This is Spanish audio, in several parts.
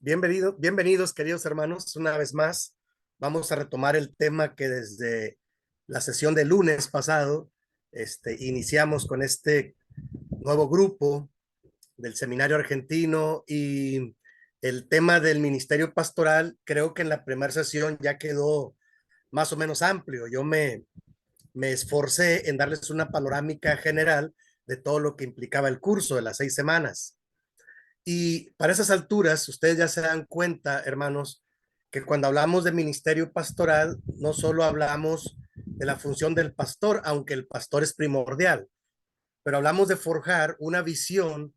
Bienvenidos, queridos hermanos. Una vez más, vamos a retomar el tema que desde la sesión del lunes pasado iniciamos con este nuevo grupo del Seminario Argentino y el tema del ministerio pastoral. Creo que en la primera sesión ya quedó más o menos amplio. Me esforcé en darles una panorámica general de todo lo que implicaba el curso de las 6 semanas. Y para esas alturas, ustedes ya se dan cuenta, hermanos, que cuando hablamos de ministerio pastoral, no solo hablamos de la función del pastor, aunque el pastor es primordial, pero hablamos de forjar una visión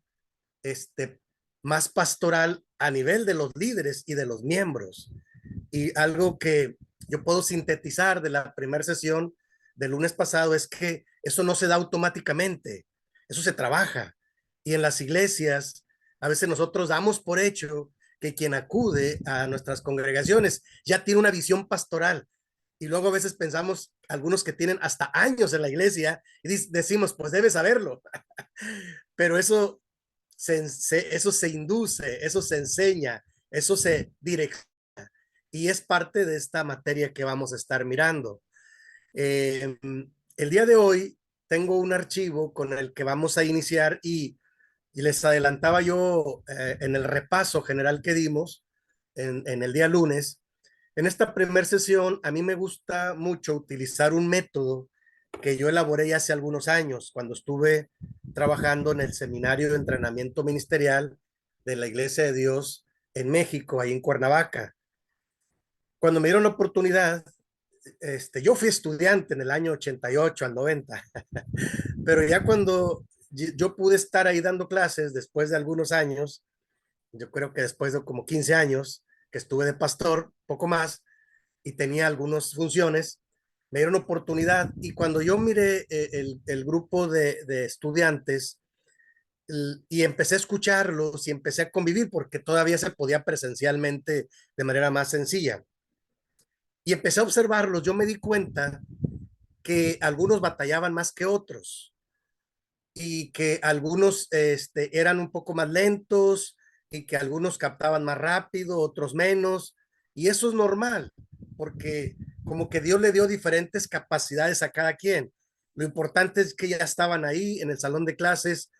más pastoral a nivel de los líderes y de los miembros. Y algo que yo puedo sintetizar de la primera sesión del lunes pasado es que eso no se da automáticamente, eso se trabaja. Y en las iglesias, a veces nosotros damos por hecho que quien acude a nuestras congregaciones ya tiene una visión pastoral. Y luego a veces pensamos, algunos que tienen hasta años en la iglesia, y decimos, pues debe saberlo. Pero eso se induce, eso se enseña, eso se direcciona y es parte de esta materia que vamos a estar mirando. Eh, el día de hoy tengo un archivo con el que vamos a iniciar y les adelantaba yo en el repaso general que dimos en el día lunes. En esta primera sesión, a mí me gusta mucho utilizar un método que yo elaboré ya hace algunos años, cuando estuve trabajando en el seminario de entrenamiento ministerial de la Iglesia de Dios en México, ahí en Cuernavaca. Cuando me dieron la oportunidad, yo fui estudiante en el año 88 al 90, pero ya cuando yo pude estar ahí dando clases después de algunos años, yo creo que después de como 15 años que estuve de pastor, poco más, y tenía algunas funciones, me dieron oportunidad y cuando yo miré el grupo de estudiantes y empecé a escucharlos y empecé a convivir porque todavía se podía presencialmente de manera más sencilla. Y empecé a observarlos, yo me di cuenta que algunos batallaban más que otros y que algunos eran un poco más lentos y que algunos captaban más rápido, otros menos. Y eso es normal, porque como que Dios le dio diferentes capacidades a cada quien. Lo importante es que ya estaban ahí en el salón de clases,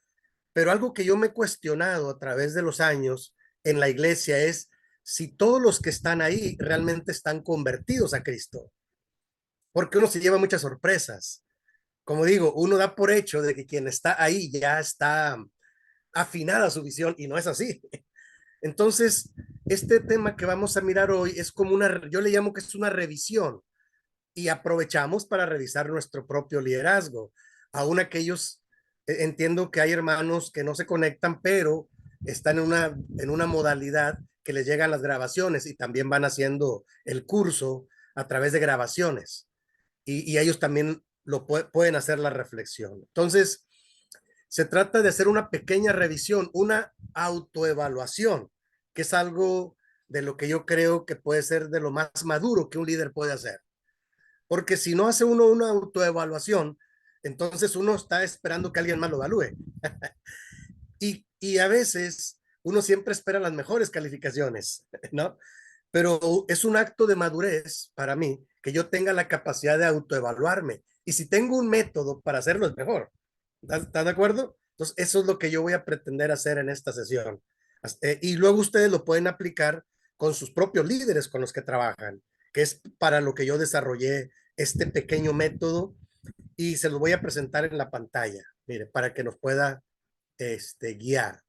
pero algo que yo me he cuestionado a través de los años en la iglesia es si todos los que están ahí realmente están convertidos a Cristo, porque uno se lleva muchas sorpresas. Como digo, uno da por hecho de que quien está ahí ya está afinada su visión y no es así. Entonces, este tema que vamos a mirar hoy es como yo le llamo que es una revisión y aprovechamos para revisar nuestro propio liderazgo. Aún aquellos, entiendo que hay hermanos que no se conectan, pero están en una modalidad que les llegan las grabaciones y también van haciendo el curso a través de grabaciones y ellos también pueden hacer la reflexión. Entonces, se trata de hacer una pequeña revisión, una autoevaluación, que es algo de lo que yo creo que puede ser de lo más maduro que un líder puede hacer. Porque si no hace uno una autoevaluación, entonces uno está esperando que alguien más lo evalúe. Y a veces uno siempre espera las mejores calificaciones, ¿no? Pero es un acto de madurez para mí que yo tenga la capacidad de autoevaluarme. Y si tengo un método para hacerlo, es mejor. ¿Estás de acuerdo? Entonces, eso es lo que yo voy a pretender hacer en esta sesión. Y luego ustedes lo pueden aplicar con sus propios líderes con los que trabajan, que es para lo que yo desarrollé este pequeño método y se lo voy a presentar en la pantalla, mire, para que nos pueda guiar.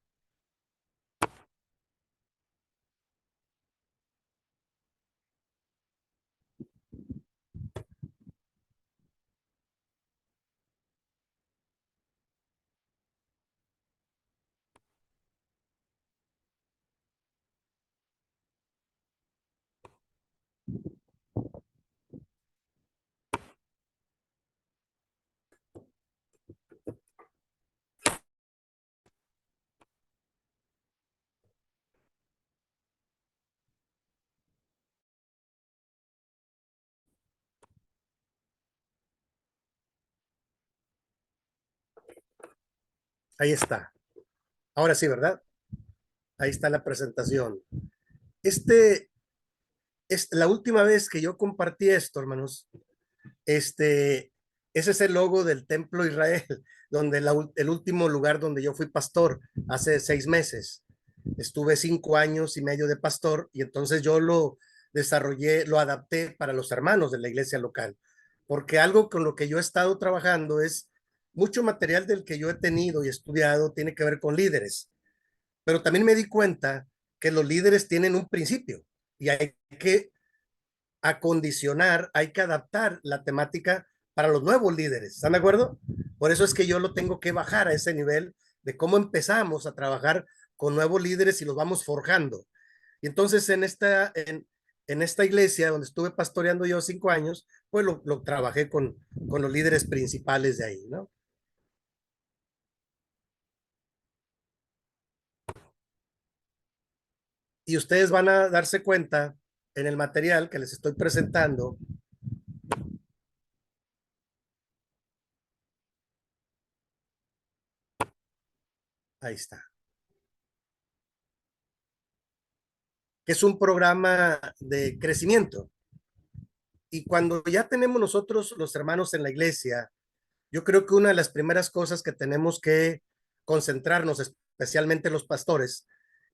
Ahí está. Ahora sí, ¿verdad? Ahí está la presentación. este es la última vez que yo compartí esto, hermanos. Este, ese es el logo del Templo de Israel, donde el último lugar donde yo fui pastor hace 6 meses. Estuve 5 años y medio de pastor y entonces yo lo desarrollé, lo adapté para los hermanos de la iglesia local, porque algo con lo que yo he estado trabajando es mucho material del que yo he tenido y estudiado tiene que ver con líderes, pero también me di cuenta que los líderes tienen un principio y hay que acondicionar, hay que adaptar la temática para los nuevos líderes. ¿Están de acuerdo? Por eso es que yo lo tengo que bajar a ese nivel de cómo empezamos a trabajar con nuevos líderes y los vamos forjando. Y entonces en esta iglesia donde estuve pastoreando yo 5 años, pues lo trabajé con los líderes principales de ahí, ¿no? Y ustedes van a darse cuenta en el material que les estoy presentando, ahí está, que es un programa de crecimiento. Y cuando ya tenemos nosotros los hermanos en la iglesia, yo creo que una de las primeras cosas que tenemos que concentrarnos, especialmente los pastores,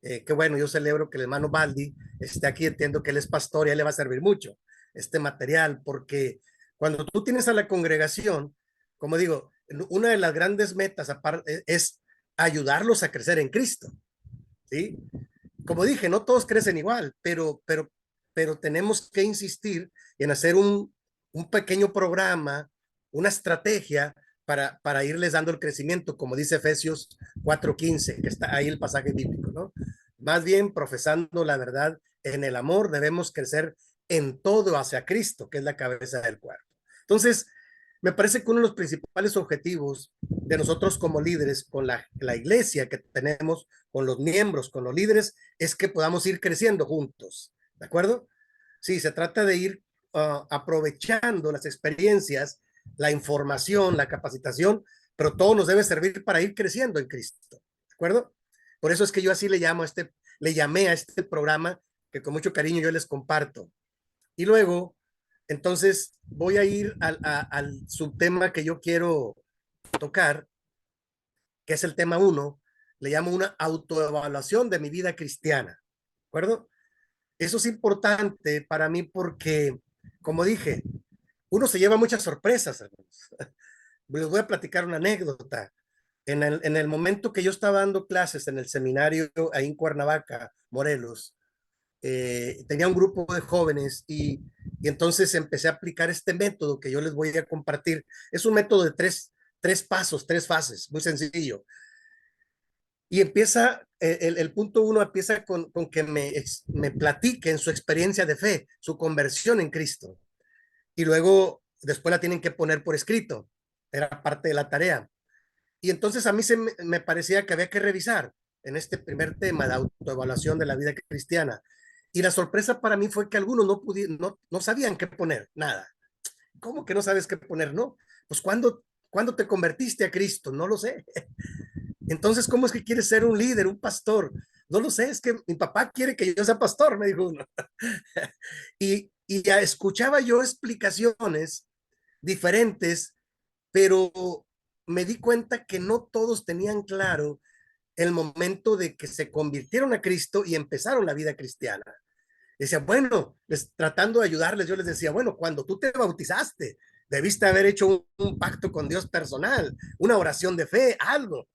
que bueno, yo celebro que el hermano Baldi esté aquí, entiendo que él es pastor y a él le va a servir mucho este material, porque cuando tú tienes a la congregación, como digo, una de las grandes metas aparte es ayudarlos a crecer en Cristo, ¿sí? Como dije, no todos crecen igual, pero tenemos que insistir en hacer un pequeño programa, una estrategia para irles dando el crecimiento, como dice Efesios 4:15, que está ahí el pasaje bíblico, ¿no? Más bien, profesando la verdad en el amor, debemos crecer en todo hacia Cristo, que es la cabeza del cuerpo. Entonces, me parece que uno de los principales objetivos de nosotros como líderes, con la iglesia que tenemos, con los miembros, con los líderes, es que podamos ir creciendo juntos, ¿de acuerdo? Sí, se trata de ir aprovechando las experiencias, la información, la capacitación, pero todo nos debe servir para ir creciendo en Cristo, ¿de acuerdo? Por eso es que yo así le llamé a este programa que con mucho cariño yo les comparto. Y luego, entonces, voy a ir al subtema que yo quiero tocar, que es el tema uno, le llamo una autoevaluación de mi vida cristiana, ¿de acuerdo? Eso es importante para mí porque, como dije, uno se lleva muchas sorpresas, hermanos. Les voy a platicar una anécdota. En el momento que yo estaba dando clases en el seminario ahí en Cuernavaca, Morelos, tenía un grupo de jóvenes y entonces empecé a aplicar este método que yo les voy a compartir. Es un método de tres pasos, tres fases, muy sencillo. Y empieza, el punto uno empieza con que me platiquen su experiencia de fe, su conversión en Cristo. Y luego, después la tienen que poner por escrito. Era parte de la tarea. Y entonces a mí me parecía que había que revisar en este primer tema de autoevaluación de la vida cristiana. Y la sorpresa para mí fue que algunos no sabían qué poner, nada. ¿Cómo que no sabes qué poner? No, pues ¿cuándo te convertiste a Cristo? No lo sé. Entonces, ¿cómo es que quieres ser un líder, un pastor? No lo sé, es que mi papá quiere que yo sea pastor, me dijo uno. Y ya escuchaba yo explicaciones diferentes, pero me di cuenta que no todos tenían claro el momento de que se convirtieron a Cristo y empezaron la vida cristiana. Decía, bueno, tratando de ayudarles, yo les decía, bueno, cuando tú te bautizaste, debiste haber hecho un pacto con Dios personal, una oración de fe, algo.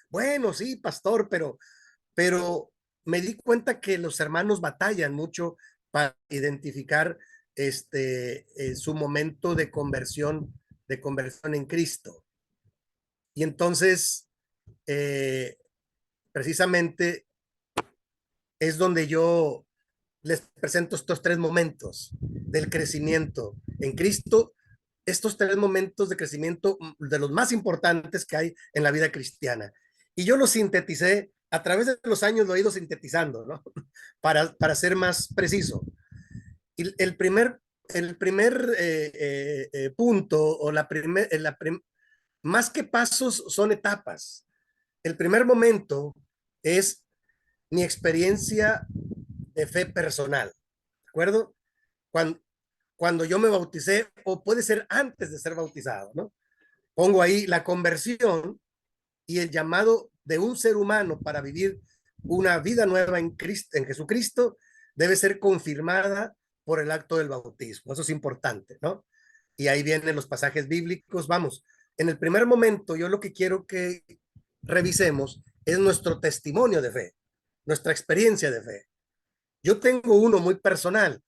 Bueno, sí, pastor, pero me di cuenta que los hermanos batallan mucho para identificar su momento de conversión en Cristo. Y entonces, eh, precisamente es donde yo les presento estos tres momentos del crecimiento en Cristo, estos tres momentos de crecimiento de los más importantes que hay en la vida cristiana. Y yo lo sinteticé, a través de los años lo he ido sintetizando, ¿no? Para ser más preciso. Y el primer punto, o más que pasos, son etapas. El primer momento es mi experiencia de fe personal, ¿de acuerdo? Cuando, cuando yo me bauticé, o puede ser antes de ser bautizado, ¿no? Pongo ahí la conversión y el llamado de un ser humano para vivir una vida nueva en Cristo, en Jesucristo, debe ser confirmada por el acto del bautismo. Eso es importante, ¿no? Y ahí vienen los pasajes bíblicos. Vamos, en el primer momento, yo lo que quiero que revisemos es nuestro testimonio de fe, nuestra experiencia de fe. Yo tengo uno muy personal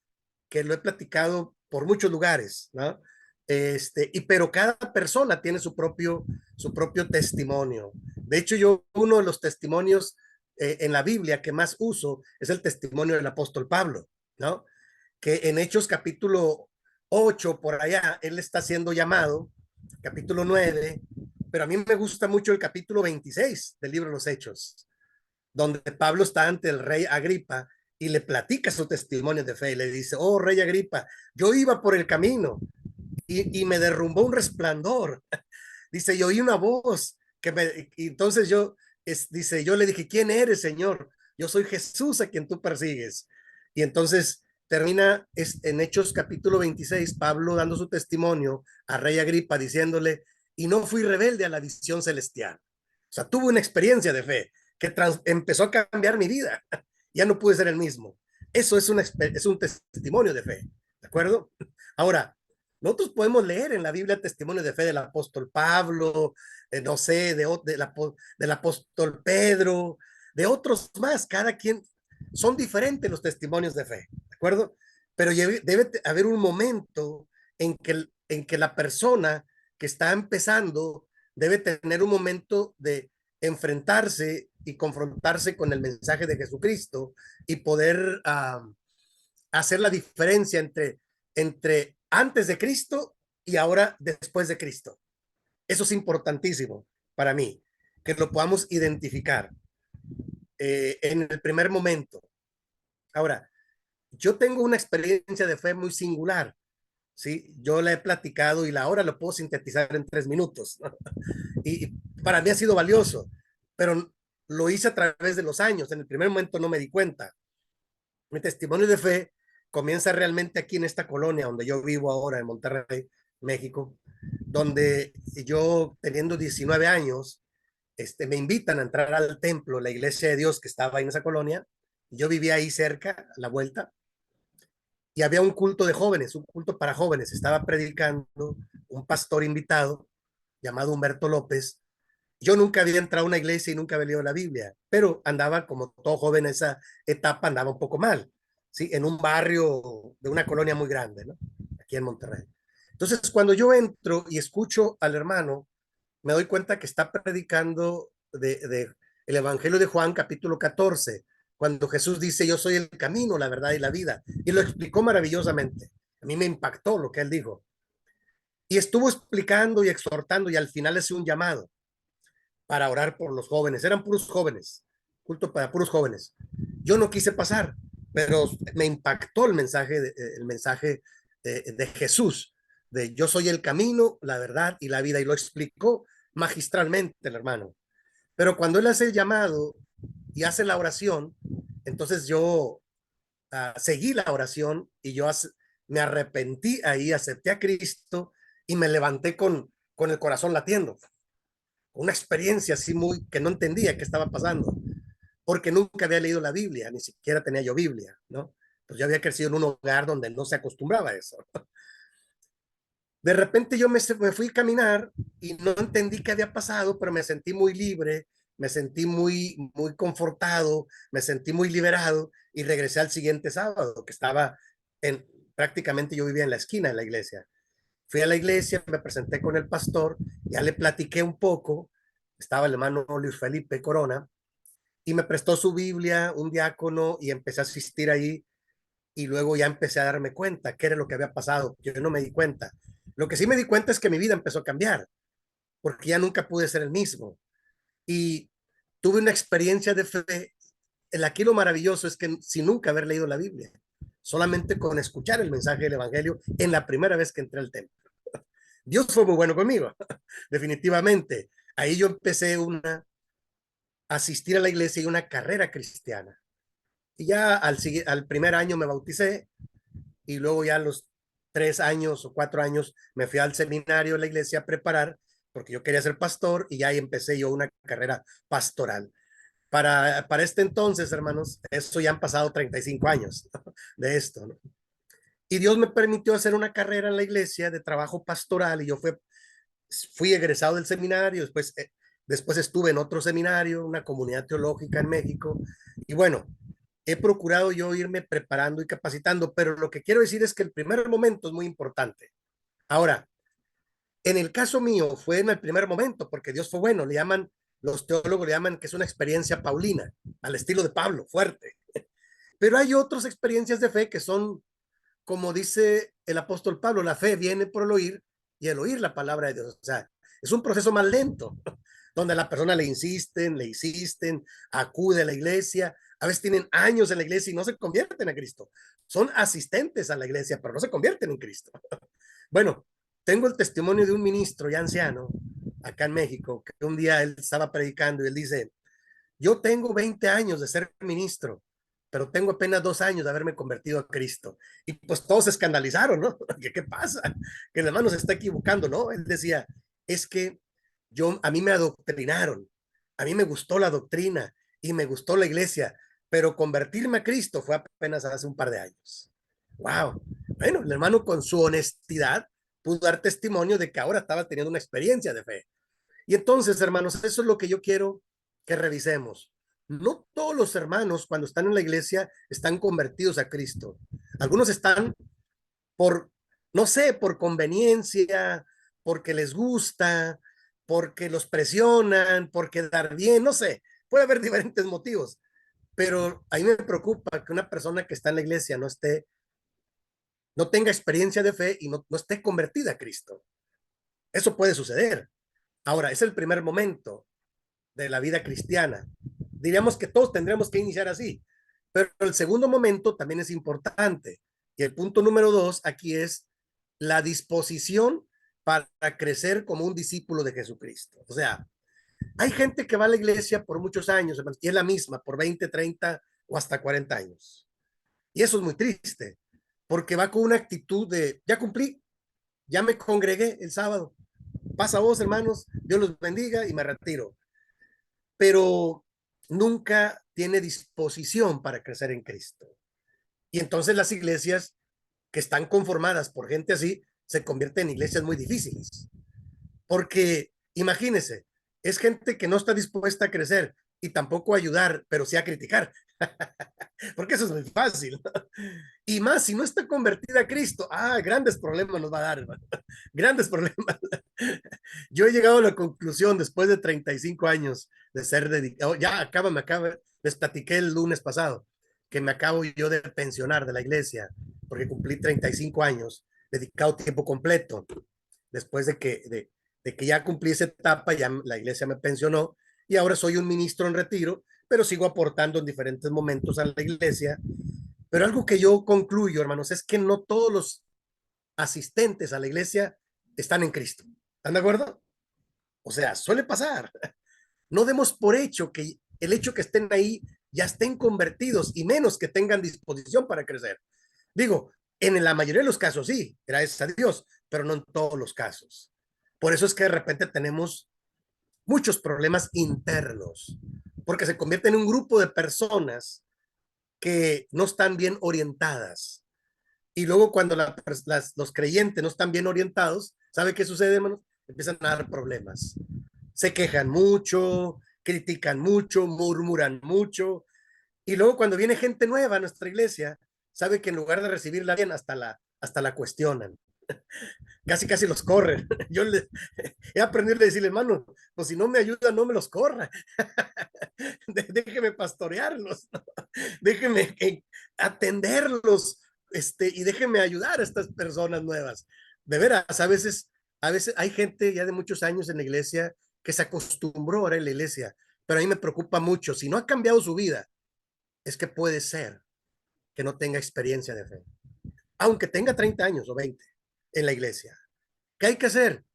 que lo he platicado por muchos lugares, ¿no? Pero cada persona tiene su propio testimonio. De hecho, yo uno de los testimonios en la Biblia que más uso es el testimonio del apóstol Pablo, ¿no? Que en Hechos capítulo 8 por allá, él está siendo llamado, capítulo 9, pero a mí me gusta mucho el capítulo 26 del libro de los Hechos, donde Pablo está ante el rey Agripa y le platica su testimonio de fe y le dice, oh rey Agripa, yo iba por el camino y me derrumbó un resplandor. Dice, yo oí una voz y entonces dice, yo le dije, ¿quién eres, Señor? Yo soy Jesús a quien tú persigues. Y entonces termina en Hechos capítulo 26, Pablo dando su testimonio a rey Agripa diciéndole, y no fui rebelde a la visión celestial. O sea, tuve una experiencia de fe que empezó a cambiar mi vida. Ya no pude ser el mismo. Eso es un testimonio de fe, ¿de acuerdo? Ahora, nosotros podemos leer en la Biblia testimonio de fe del apóstol Pablo, no sé, del apóstol Pedro, de otros más. Cada quien, son diferentes los testimonios de fe, ¿de acuerdo? Pero debe haber un momento en que la persona que está empezando debe tener un momento de enfrentarse y confrontarse con el mensaje de Jesucristo y poder hacer la diferencia entre antes de Cristo y ahora después de Cristo. Eso es importantísimo para mí, que lo podamos identificar en el primer momento. Ahora, yo tengo una experiencia de fe muy singular, ¿sí? Yo la he platicado y ahora lo puedo sintetizar en 3 minutos, ¿no? Y para mí ha sido valioso, pero lo hice a través de los años. En el primer momento no me di cuenta. Mi testimonio de fe comienza realmente aquí en esta colonia donde yo vivo ahora, en Monterrey, México, donde yo, teniendo 19 años, me invitan a entrar al templo, la iglesia de Dios que estaba en esa colonia. Yo vivía ahí cerca, a la vuelta, y había un culto de jóvenes, un culto para jóvenes. Estaba predicando un pastor invitado llamado Humberto López. Yo nunca había entrado a una iglesia y nunca había leído la Biblia, pero andaba, como todo joven en esa etapa, andaba un poco mal, ¿sí? En un barrio de una colonia muy grande, ¿no? Aquí en Monterrey. Entonces, cuando yo entro y escucho al hermano, me doy cuenta que está predicando el Evangelio de Juan, capítulo 14, cuando Jesús dice, yo soy el camino, la verdad y la vida. Y lo explicó maravillosamente. A mí me impactó lo que él dijo. Y estuvo explicando y exhortando y al final es un llamado para orar por los jóvenes. Eran puros jóvenes, culto para puros jóvenes. Yo no quise pasar, pero me impactó el mensaje de Jesús, de yo soy el camino, la verdad y la vida, y lo explicó magistralmente el hermano. Pero cuando él hace el llamado y hace la oración, entonces yo seguí la oración y me arrepentí ahí, acepté a Cristo y me levanté con el corazón latiendo. Una experiencia así muy que no entendía qué estaba pasando, porque nunca había leído la Biblia, ni siquiera tenía yo Biblia, ¿no? Pues yo había crecido en un hogar donde no se acostumbraba a eso. De repente yo me fui a caminar y no entendí qué había pasado, pero me sentí muy libre, me sentí muy confortado, me sentí muy liberado y regresé al siguiente sábado, que estaba prácticamente yo vivía en la esquina de la iglesia. Fui a la iglesia, me presenté con el pastor, ya le platiqué un poco, estaba el hermano Luis Felipe Corona, y me prestó su Biblia, un diácono, y empecé a asistir ahí, y luego ya empecé a darme cuenta qué era lo que había pasado. Yo no me di cuenta. Lo que sí me di cuenta es que mi vida empezó a cambiar, porque ya nunca pude ser el mismo. Y tuve una experiencia de fe. Aquí lo maravilloso es que sin nunca haber leído la Biblia, solamente con escuchar el mensaje del Evangelio en la primera vez que entré al templo. Dios fue muy bueno conmigo, definitivamente. Ahí yo empecé a asistir a la iglesia y una carrera cristiana. Y ya al primer año me bauticé y luego ya a los 3 años o 4 años me fui al seminario de la iglesia a preparar porque yo quería ser pastor y ya ahí empecé yo una carrera pastoral. Para este entonces, hermanos, eso ya han pasado 35 años de esto, ¿no? Y Dios me permitió hacer una carrera en la iglesia de trabajo pastoral y yo fui egresado del seminario, después estuve en otro seminario, una comunidad teológica en México, y bueno, he procurado yo irme preparando y capacitando, pero lo que quiero decir es que el primer momento es muy importante. Ahora, en el caso mío fue en el primer momento, porque Dios fue bueno, los teólogos le llaman que es una experiencia paulina, al estilo de Pablo, fuerte. Pero hay otras experiencias de fe que son, como dice el apóstol Pablo, la fe viene por el oír y el oír la palabra de Dios. O sea, es un proceso más lento, donde a la persona le insisten, acude a la iglesia, a veces tienen años en la iglesia y no se convierten a Cristo. Son asistentes a la iglesia, pero no se convierten en Cristo. Bueno, tengo el testimonio de un ministro ya anciano acá en México, que un día él estaba predicando y él dice, yo tengo 20 años de ser ministro, pero tengo apenas 2 años de haberme convertido a Cristo. Y pues todos se escandalizaron, ¿no? ¿Qué pasa? Que el hermano se está equivocando, ¿no? Él decía, es que a mí me adoctrinaron, a mí me gustó la doctrina y me gustó la iglesia, pero convertirme a Cristo fue apenas hace un par de años. Wow. Bueno, el hermano con su honestidad pudo dar testimonio de que ahora estaba teniendo una experiencia de fe. Y entonces, hermanos, eso es lo que yo quiero que revisemos. No todos los hermanos cuando están en la iglesia están convertidos a Cristo. Algunos están por, no sé, por conveniencia, porque les gusta, porque los presionan, por quedar bien, no sé, puede haber diferentes motivos, pero a mí me preocupa que una persona que está en la iglesia no tenga experiencia de fe y no esté convertida a Cristo. Eso puede suceder. Ahora, es el primer momento de la vida cristiana. Diríamos que todos tendremos que iniciar así, pero el segundo momento también es importante. Y el punto número 2 aquí es la disposición para crecer como un discípulo de Jesucristo. O sea, hay gente que va a la iglesia por muchos años y es la misma, por 20, 30 o hasta 40 años. Y eso es muy triste, porque va con una actitud de, ya cumplí, ya me congregué el sábado, pasa vos hermanos, Dios los bendiga y me retiro. Pero nunca tiene disposición para crecer en Cristo. Y entonces las iglesias que están conformadas por gente así se convierten en iglesias muy difíciles. Porque imagínense, es gente que no está dispuesta a crecer y tampoco a ayudar, pero sí a criticar. Porque eso es muy fácil. Y más, si no está convertida a Cristo, grandes problemas nos va a dar, hermano. Grandes problemas. Yo he llegado a la conclusión después de 35 años de ser dedicado, les platiqué el lunes pasado, que me acabo yo de pensionar de la iglesia, porque cumplí 35 años, dedicado tiempo completo, después de que ya cumplí esa etapa, ya la iglesia me pensionó, y ahora soy un ministro en retiro, pero sigo aportando en diferentes momentos a la iglesia. Pero algo que yo concluyo, hermanos, es que no todos los asistentes a la iglesia están en Cristo. ¿Están de acuerdo? O sea, suele pasar. No demos por hecho que el hecho que estén ahí ya estén convertidos y menos que tengan disposición para crecer. Digo, en la mayoría de los casos sí, gracias a Dios, pero no en todos los casos. Por eso es que de repente tenemos muchos problemas internos, porque se convierte en un grupo de personas que no están bien orientadas. Y luego cuando los creyentes no están bien orientados, ¿sabe qué sucede, hermanos? Empiezan a dar problemas. Se quejan mucho, critican mucho, murmuran mucho. Y luego cuando viene gente nueva a nuestra iglesia, sabe que en lugar de recibirla bien, hasta la cuestionan. Casi, casi los corren. He aprendido a decirle, hermano, pues si no me ayuda, no me los corra. Déjeme pastorearlos, ¿no? Déjeme atenderlos, y déjeme ayudar a estas personas nuevas. De veras, a veces hay gente ya de muchos años en la iglesia que se acostumbró ahora en la iglesia, pero a mí me preocupa mucho. Si no ha cambiado su vida, es que puede ser que no tenga experiencia de fe, aunque tenga 30 años o 20 en la iglesia. ¿Qué hay que hacer?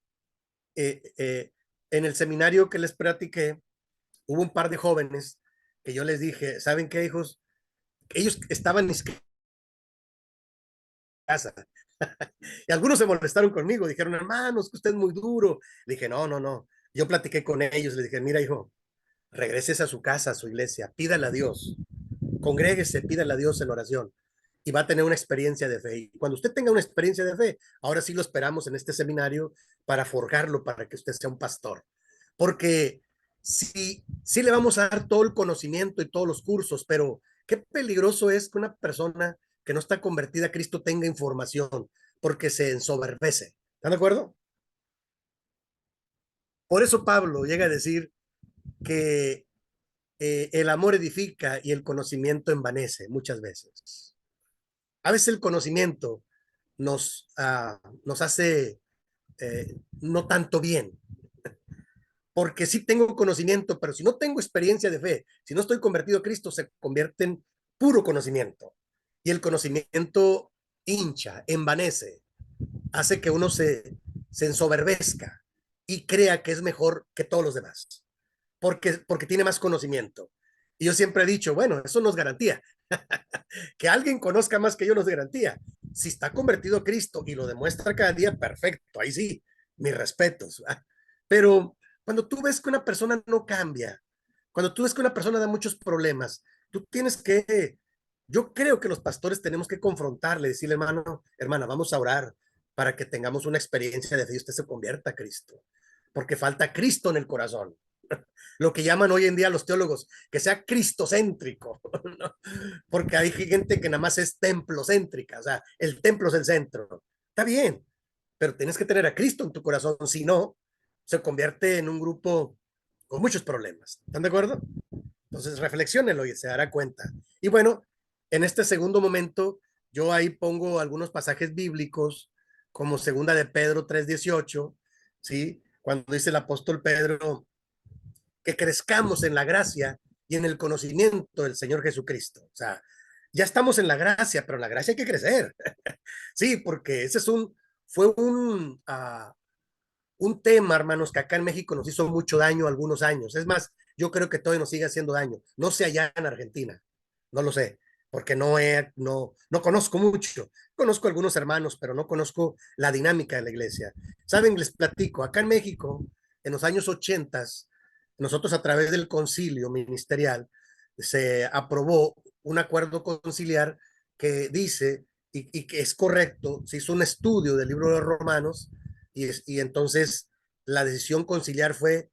Eh, eh, en el seminario que les platiqué, hubo un par de jóvenes que yo les dije, ¿saben qué, hijos? ellos estaban inscritos en casa. Y algunos se molestaron conmigo, dijeron, hermanos, que usted es muy duro. Le dije, no, no, no. Yo platiqué con ellos, le dije, mira, hijo, regreses a su casa, a su iglesia, pídale a Dios, congréguese, pídale a Dios en oración y va a tener una experiencia de fe. Y cuando usted tenga una experiencia de fe, ahora sí lo esperamos en este seminario para forjarlo, para que usted sea un pastor. Porque sí le vamos a dar todo el conocimiento y todos los cursos, pero qué peligroso es que una persona que no está convertida a Cristo tenga información, porque se ensoberbece. ¿Están de acuerdo? Por eso Pablo llega a decir que el amor edifica y el conocimiento envanece muchas veces. A veces el conocimiento nos hace no tanto bien, porque sí tengo conocimiento, pero si no tengo experiencia de fe, si no estoy convertido a Cristo, se convierte en puro conocimiento. Y el conocimiento hincha, envanece, hace que uno se ensoberbezca y crea que es mejor que todos los demás, porque tiene más conocimiento. Y yo siempre he dicho, bueno, eso nos garantía. Que alguien conozca más que yo nos garantía. Si está convertido a Cristo y lo demuestra cada día, perfecto, ahí sí, mis respetos. ¿Verdad? Pero cuando tú ves que una persona no cambia, cuando tú ves que una persona da muchos problemas, tú tienes que, yo creo que los pastores tenemos que confrontarle, decirle, hermano, hermana, vamos a orar para que tengamos una experiencia de fe y usted se convierta a Cristo, porque falta Cristo en el corazón. Lo que llaman hoy en día los teólogos, que sea cristocéntrico, ¿no? Porque hay gente que nada más es templocéntrica, o sea, el templo es el centro. Está bien, pero tienes que tener a Cristo en tu corazón, si no, se convierte en un grupo con muchos problemas. ¿Están de acuerdo? Entonces, reflexionenlo y se dará cuenta. Y bueno, en este segundo momento, yo ahí pongo algunos pasajes bíblicos, como segunda de Pedro 3:18, ¿sí? Cuando dice el apóstol Pedro, que crezcamos en la gracia y en el conocimiento del Señor Jesucristo. O sea, ya estamos en la gracia, pero en la gracia hay que crecer. Sí, porque ese es fue un tema, hermanos, que acá en México nos hizo mucho daño algunos años. Es más, yo creo que todavía nos sigue haciendo daño. No sé allá en Argentina, no lo sé, porque no conozco mucho. Conozco algunos hermanos, pero no conozco la dinámica de la iglesia. Saben, les platico, acá en México, en los años 80, nosotros a través del concilio ministerial se aprobó un acuerdo conciliar que dice, y que es correcto, se hizo un estudio del libro de los Romanos, y entonces la decisión conciliar fue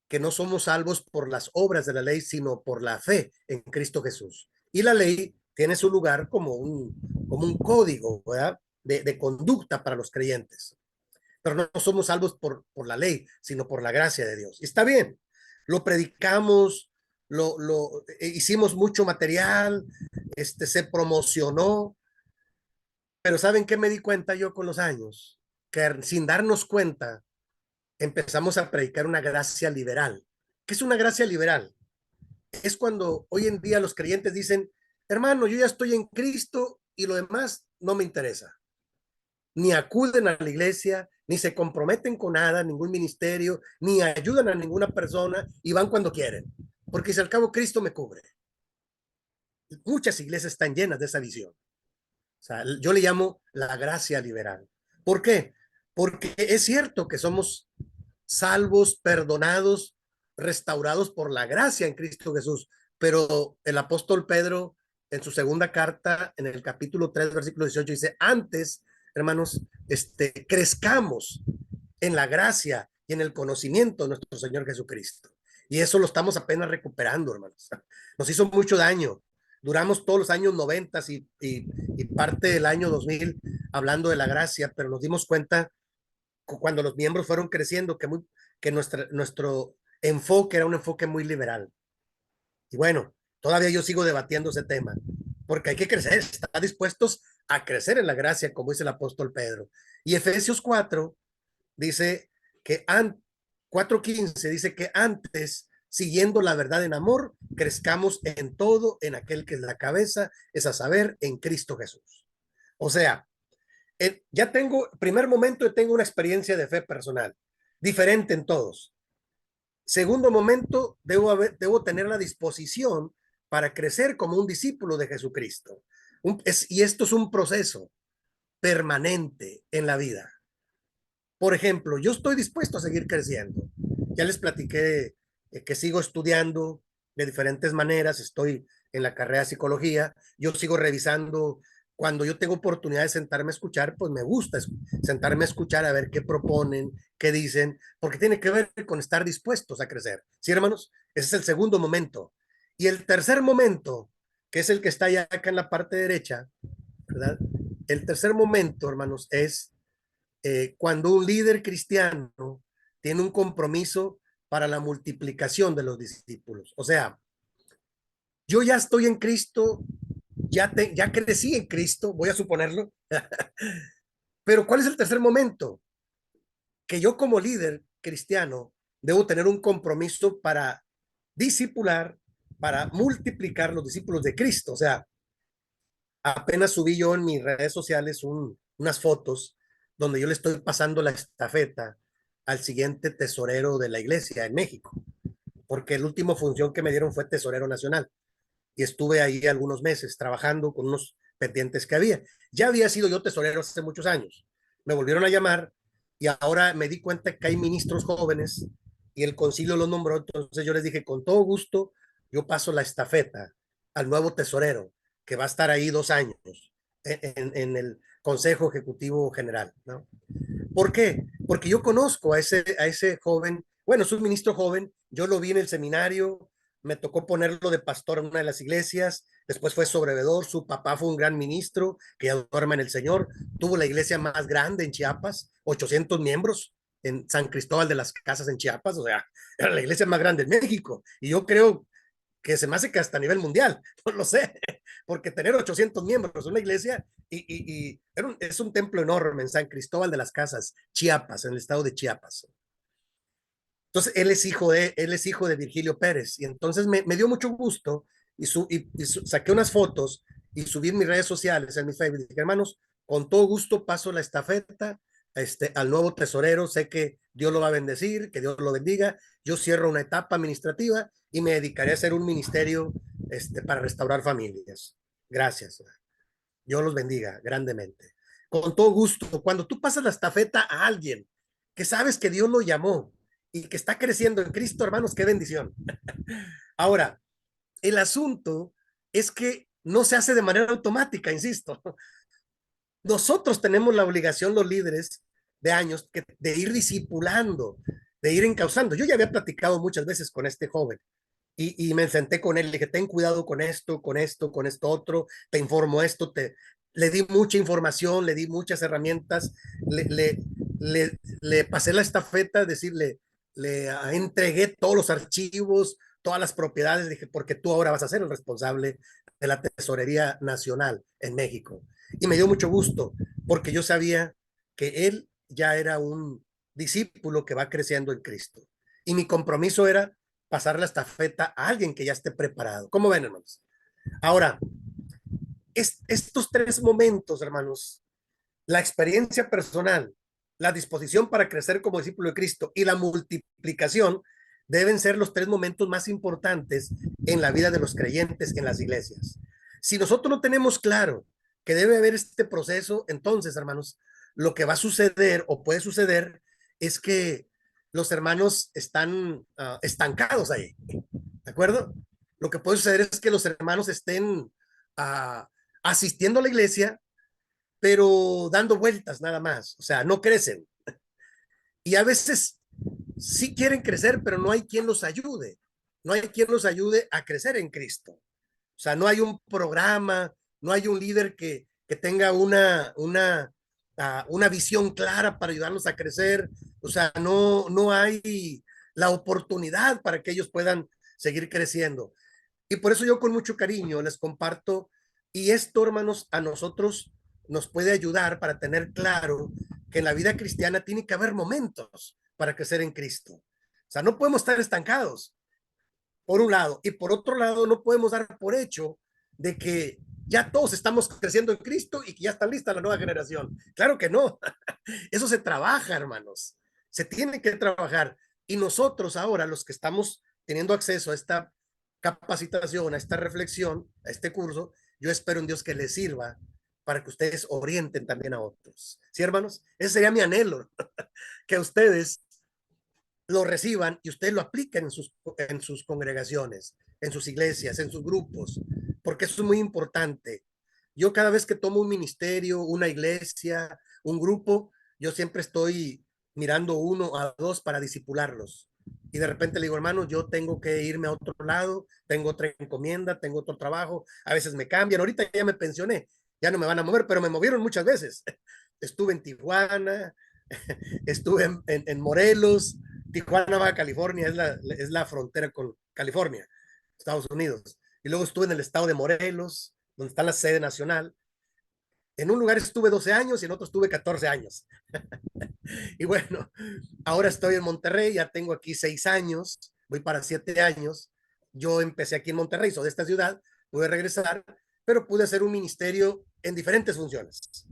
que no somos salvos por las obras de la ley, sino por la fe en Cristo Jesús. Y la ley tiene su lugar como un código, ¿verdad? De conducta para los creyentes. Pero no somos salvos por la ley, sino por la gracia de Dios. Y está bien, lo predicamos, hicimos mucho material, se promocionó, pero ¿saben qué me di cuenta yo con los años? Que sin darnos cuenta, empezamos a predicar una gracia liberal. ¿Qué es una gracia liberal? Es cuando hoy en día los creyentes dicen, hermano, yo ya estoy en Cristo y lo demás no me interesa. Ni acuden a la iglesia, ni se comprometen con nada, ningún ministerio, ni ayudan a ninguna persona y van cuando quieren. Porque si al cabo Cristo me cubre. Muchas iglesias están llenas de esa visión. O sea, yo le llamo la gracia liberal. ¿Por qué? Porque es cierto que somos salvos, perdonados, restaurados por la gracia en Cristo Jesús. Pero el apóstol Pedro, en su segunda carta, en el capítulo 3, versículo 18, dice, antes, hermanos, crezcamos en la gracia y en el conocimiento de nuestro Señor Jesucristo. Y eso lo estamos apenas recuperando, hermanos. Nos hizo mucho daño. Duramos todos los años 90 y parte del año 2000 hablando de la gracia, pero nos dimos cuenta cuando los miembros fueron creciendo que nuestro enfoque era un enfoque muy liberal. Y bueno, todavía yo sigo debatiendo ese tema, porque hay que crecer, está dispuestos a crecer en la gracia, como dice el apóstol Pedro. Y Efesios 4 dice que 4:15 dice que antes, siguiendo la verdad en amor, crezcamos en todo en aquel que es la cabeza, es a saber, en Cristo Jesús. O sea, ya tengo, primer momento, yo tengo una experiencia de fe personal, diferente en todos. Segundo momento, debo tener la disposición para crecer como un discípulo de Jesucristo. Y esto es un proceso permanente en la vida. Por ejemplo, yo estoy dispuesto a seguir creciendo. Ya les platiqué que sigo estudiando de diferentes maneras, estoy en la carrera de psicología, yo sigo revisando, cuando yo tengo oportunidad de sentarme a escuchar, pues me gusta sentarme a escuchar a ver qué proponen, qué dicen, porque tiene que ver con estar dispuestos a crecer. ¿Sí, hermanos? Ese es el segundo momento. Y el tercer momento, que es el que está ya acá en la parte derecha, ¿verdad? El tercer momento, hermanos, es cuando un líder cristiano tiene un compromiso para la multiplicación de los discípulos. O sea, yo ya estoy en Cristo, ya crecí en Cristo, voy a suponerlo, pero ¿cuál es el tercer momento? Que yo como líder cristiano debo tener un compromiso para discipular, para multiplicar los discípulos de Cristo. O sea, apenas subí yo en mis redes sociales unas fotos donde yo le estoy pasando la estafeta al siguiente tesorero de la iglesia en México, porque la última función que me dieron fue tesorero nacional y estuve ahí algunos meses trabajando con unos pendientes que había. Ya había sido yo tesorero hace muchos años. Me volvieron a llamar y ahora me di cuenta que hay ministros jóvenes y el concilio los nombró. Entonces yo les dije, con todo gusto, yo paso la estafeta al nuevo tesorero que va a estar ahí 2 años en el Consejo Ejecutivo General, ¿no? ¿Por qué? Porque yo conozco a ese joven, bueno, es un ministro joven, yo lo vi en el seminario, me tocó ponerlo de pastor en una de las iglesias, después fue sobrevedor, su papá fue un gran ministro que ya duerma en el Señor, tuvo la iglesia más grande en Chiapas, 800 miembros en San Cristóbal de las Casas en Chiapas, o sea, era la iglesia más grande en México, y yo creo que se me hace que hasta a nivel mundial, no lo sé, porque tener 800 miembros en una iglesia es un templo enorme en San Cristóbal de las Casas, Chiapas, en el estado de Chiapas. Entonces, él es hijo de Virgilio Pérez, y entonces me dio mucho gusto saqué unas fotos y subí en mis redes sociales, en mi Facebook, dije, hermanos, con todo gusto paso la estafeta al nuevo tesorero, sé que Dios lo va a bendecir, que Dios lo bendiga, yo cierro una etapa administrativa y me dedicaré a hacer un ministerio para restaurar familias. Gracias. Dios los bendiga grandemente. Con todo gusto, cuando tú pasas la estafeta a alguien que sabes que Dios lo llamó y que está creciendo en Cristo, hermanos, qué bendición. Ahora, el asunto es que no se hace de manera automática, insisto. Nosotros tenemos la obligación, los líderes de años, de ir discipulando, de ir encauzando. Yo ya había platicado muchas veces con este joven y me senté con él, le dije, ten cuidado con esto, con esto, con esto otro, te informo esto, le di mucha información, le di muchas herramientas, le pasé la estafeta, decirle, le entregué todos los archivos, todas las propiedades, dije, porque tú ahora vas a ser el responsable de la Tesorería Nacional en México. Y me dio mucho gusto, porque yo sabía que él ya era un discípulo que va creciendo en Cristo. Y mi compromiso era pasar la estafeta a alguien que ya esté preparado. ¿Cómo ven, hermanos? Ahora, estos 3 momentos, hermanos, la experiencia personal, la disposición para crecer como discípulo de Cristo y la multiplicación deben ser los 3 momentos más importantes en la vida de los creyentes en las iglesias. Si nosotros no tenemos claro que debe haber este proceso, entonces, hermanos, lo que va a suceder o puede suceder es que los hermanos están estancados ahí, ¿de acuerdo? Lo que puede suceder es que los hermanos estén uh, asistiendo a la iglesia, pero dando vueltas nada más, o sea, no crecen. Y a veces sí quieren crecer, pero no hay quien los ayude, no hay quien los ayude a crecer en Cristo. O sea, no hay un programa, no hay un líder que tenga una visión clara para ayudarlos a crecer. O sea, no hay la oportunidad para que ellos puedan seguir creciendo. Y por eso yo con mucho cariño les comparto, y esto, hermanos, a nosotros nos puede ayudar para tener claro que en la vida cristiana tiene que haber momentos para crecer en Cristo. O sea, no podemos estar estancados, por un lado, y por otro lado, no podemos dar por hecho de que ya todos estamos creciendo en Cristo y que ya está lista la nueva generación. Claro que no. Eso se trabaja, hermanos. Se tiene que trabajar. Y nosotros ahora, los que estamos teniendo acceso a esta capacitación, a esta reflexión, a este curso, yo espero en Dios que les sirva para que ustedes orienten también a otros. ¿Sí, hermanos? Ese sería mi anhelo, que ustedes lo reciban y ustedes lo apliquen en sus congregaciones, en sus iglesias, en sus grupos, porque eso es muy importante. Yo cada vez que tomo un ministerio, una iglesia, un grupo, yo siempre estoy mirando uno a dos para disipularlos. Y de repente le digo, hermano, yo tengo que irme a otro lado, tengo otra encomienda, tengo otro trabajo, a veces me cambian, ahorita ya me pensioné, ya no me van a mover, pero me movieron muchas veces. Estuve en Tijuana, estuve en Morelos, Tijuana, Baja California, es la frontera con California, Estados Unidos. Y luego estuve en el estado de Morelos, donde está la sede nacional. En un lugar estuve 12 años y en otro estuve 14 años. Y bueno, ahora estoy en Monterrey, ya tengo aquí 6 años, voy para 7 años. Yo empecé aquí en Monterrey, soy de esta ciudad, pude regresar, pero pude hacer un ministerio en diferentes funciones.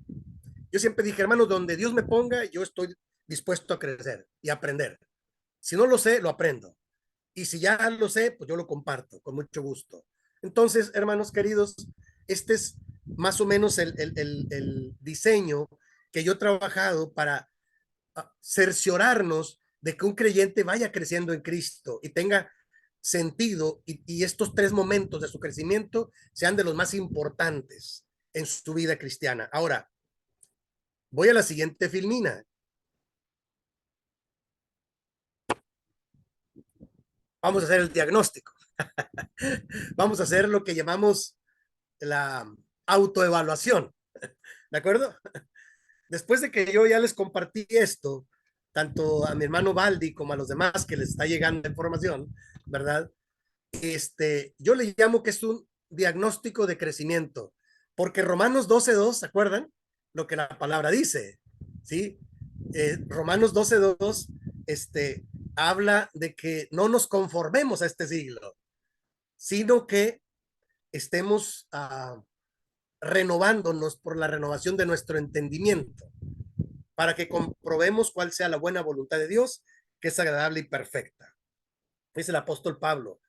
Yo siempre dije, hermanos, donde Dios me ponga, yo estoy dispuesto a crecer y aprender. Si no lo sé, lo aprendo. Y si ya lo sé, pues yo lo comparto con mucho gusto. Entonces, hermanos queridos, este es más o menos el diseño que yo he trabajado para cerciorarnos de que un creyente vaya creciendo en Cristo y tenga sentido y estos 3 momentos de su crecimiento sean de los más importantes en su vida cristiana. Ahora, voy a la siguiente filmina. Vamos a hacer el diagnóstico. Vamos a hacer lo que llamamos la autoevaluación. ¿De acuerdo? Después de que yo ya les compartí esto, tanto a mi hermano Baldi como a los demás que les está llegando información, ¿verdad? Yo le llamo que es un diagnóstico de crecimiento, porque Romanos 12:2, ¿se acuerdan? Lo que la palabra dice, ¿sí? Romanos 12:2, habla de que no nos conformemos a este siglo, sino que estemos renovándonos por la renovación de nuestro entendimiento, para que comprobemos cuál sea la buena voluntad de Dios, que es agradable y perfecta. Dice el apóstol Pablo,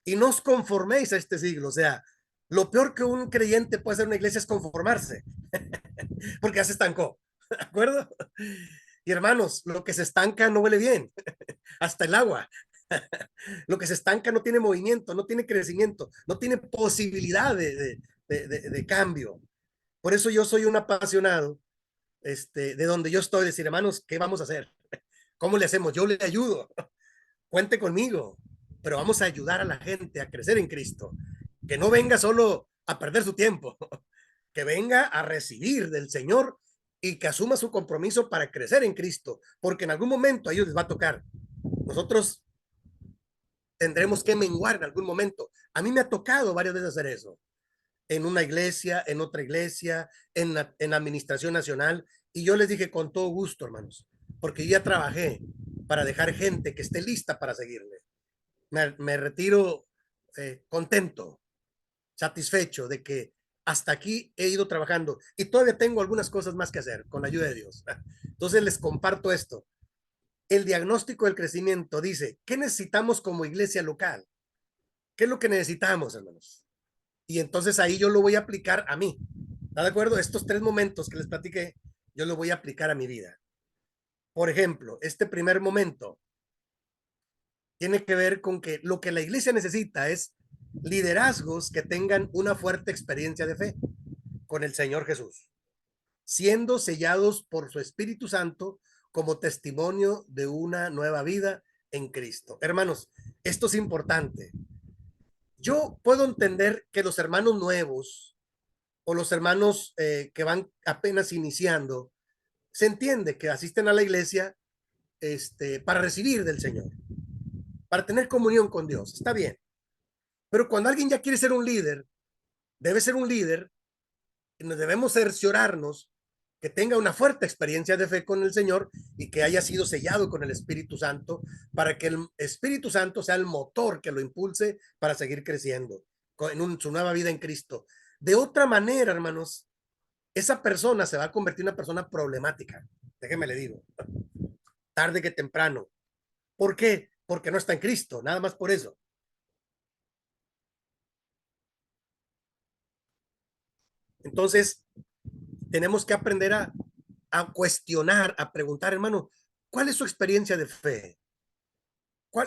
y no os conforméis a este siglo, o sea, lo peor que un creyente puede hacer en una iglesia es conformarse, porque ya se estancó, ¿de acuerdo? Y hermanos, lo que se estanca no huele bien, hasta el agua. Lo que se estanca no tiene movimiento, no tiene crecimiento, no tiene posibilidad de cambio. Por eso yo soy un apasionado de donde yo estoy, decir, hermanos, ¿qué vamos a hacer? ¿Cómo le hacemos? Yo le ayudo, cuente conmigo, pero vamos a ayudar a la gente a crecer en Cristo. Que no venga solo a perder su tiempo, que venga a recibir del Señor y que asuma su compromiso para crecer en Cristo, porque en algún momento a ellos les va a tocar. Nosotros tendremos que menguar en algún momento. A mí me ha tocado varias veces hacer eso, en una iglesia, en otra iglesia, en administración nacional, y yo les dije con todo gusto, hermanos, porque ya trabajé para dejar gente que esté lista para seguirme. Me retiro contento, satisfecho de que hasta aquí he ido trabajando y todavía tengo algunas cosas más que hacer con la ayuda de Dios. Entonces les comparto esto. El diagnóstico del crecimiento dice, ¿qué necesitamos como iglesia local? ¿Qué es lo que necesitamos, hermanos? Y entonces ahí yo lo voy a aplicar a mí. ¿Está de acuerdo? Estos 3 momentos que les platiqué, yo lo voy a aplicar a mi vida. Por ejemplo, este primer momento tiene que ver con que lo que la iglesia necesita es liderazgos que tengan una fuerte experiencia de fe con el Señor Jesús, siendo sellados por su Espíritu Santo como testimonio de una nueva vida en Cristo. Hermanos, esto es importante. Yo puedo entender que los hermanos nuevos o los hermanos que van apenas iniciando, se entiende que asisten a la iglesia para recibir del Señor, para tener comunión con Dios. Está bien. Pero cuando alguien ya quiere ser un líder, debe ser un líder y nos debemos cerciorarnos que tenga una fuerte experiencia de fe con el Señor y que haya sido sellado con el Espíritu Santo para que el Espíritu Santo sea el motor que lo impulse para seguir creciendo en su nueva vida en Cristo. De otra manera, hermanos, esa persona se va a convertir en una persona problemática. Déjeme le digo, tarde que temprano. ¿Por qué? Porque no está en Cristo, nada más por eso. Entonces, tenemos que aprender a cuestionar, a preguntar, hermano, ¿cuál es su experiencia de fe?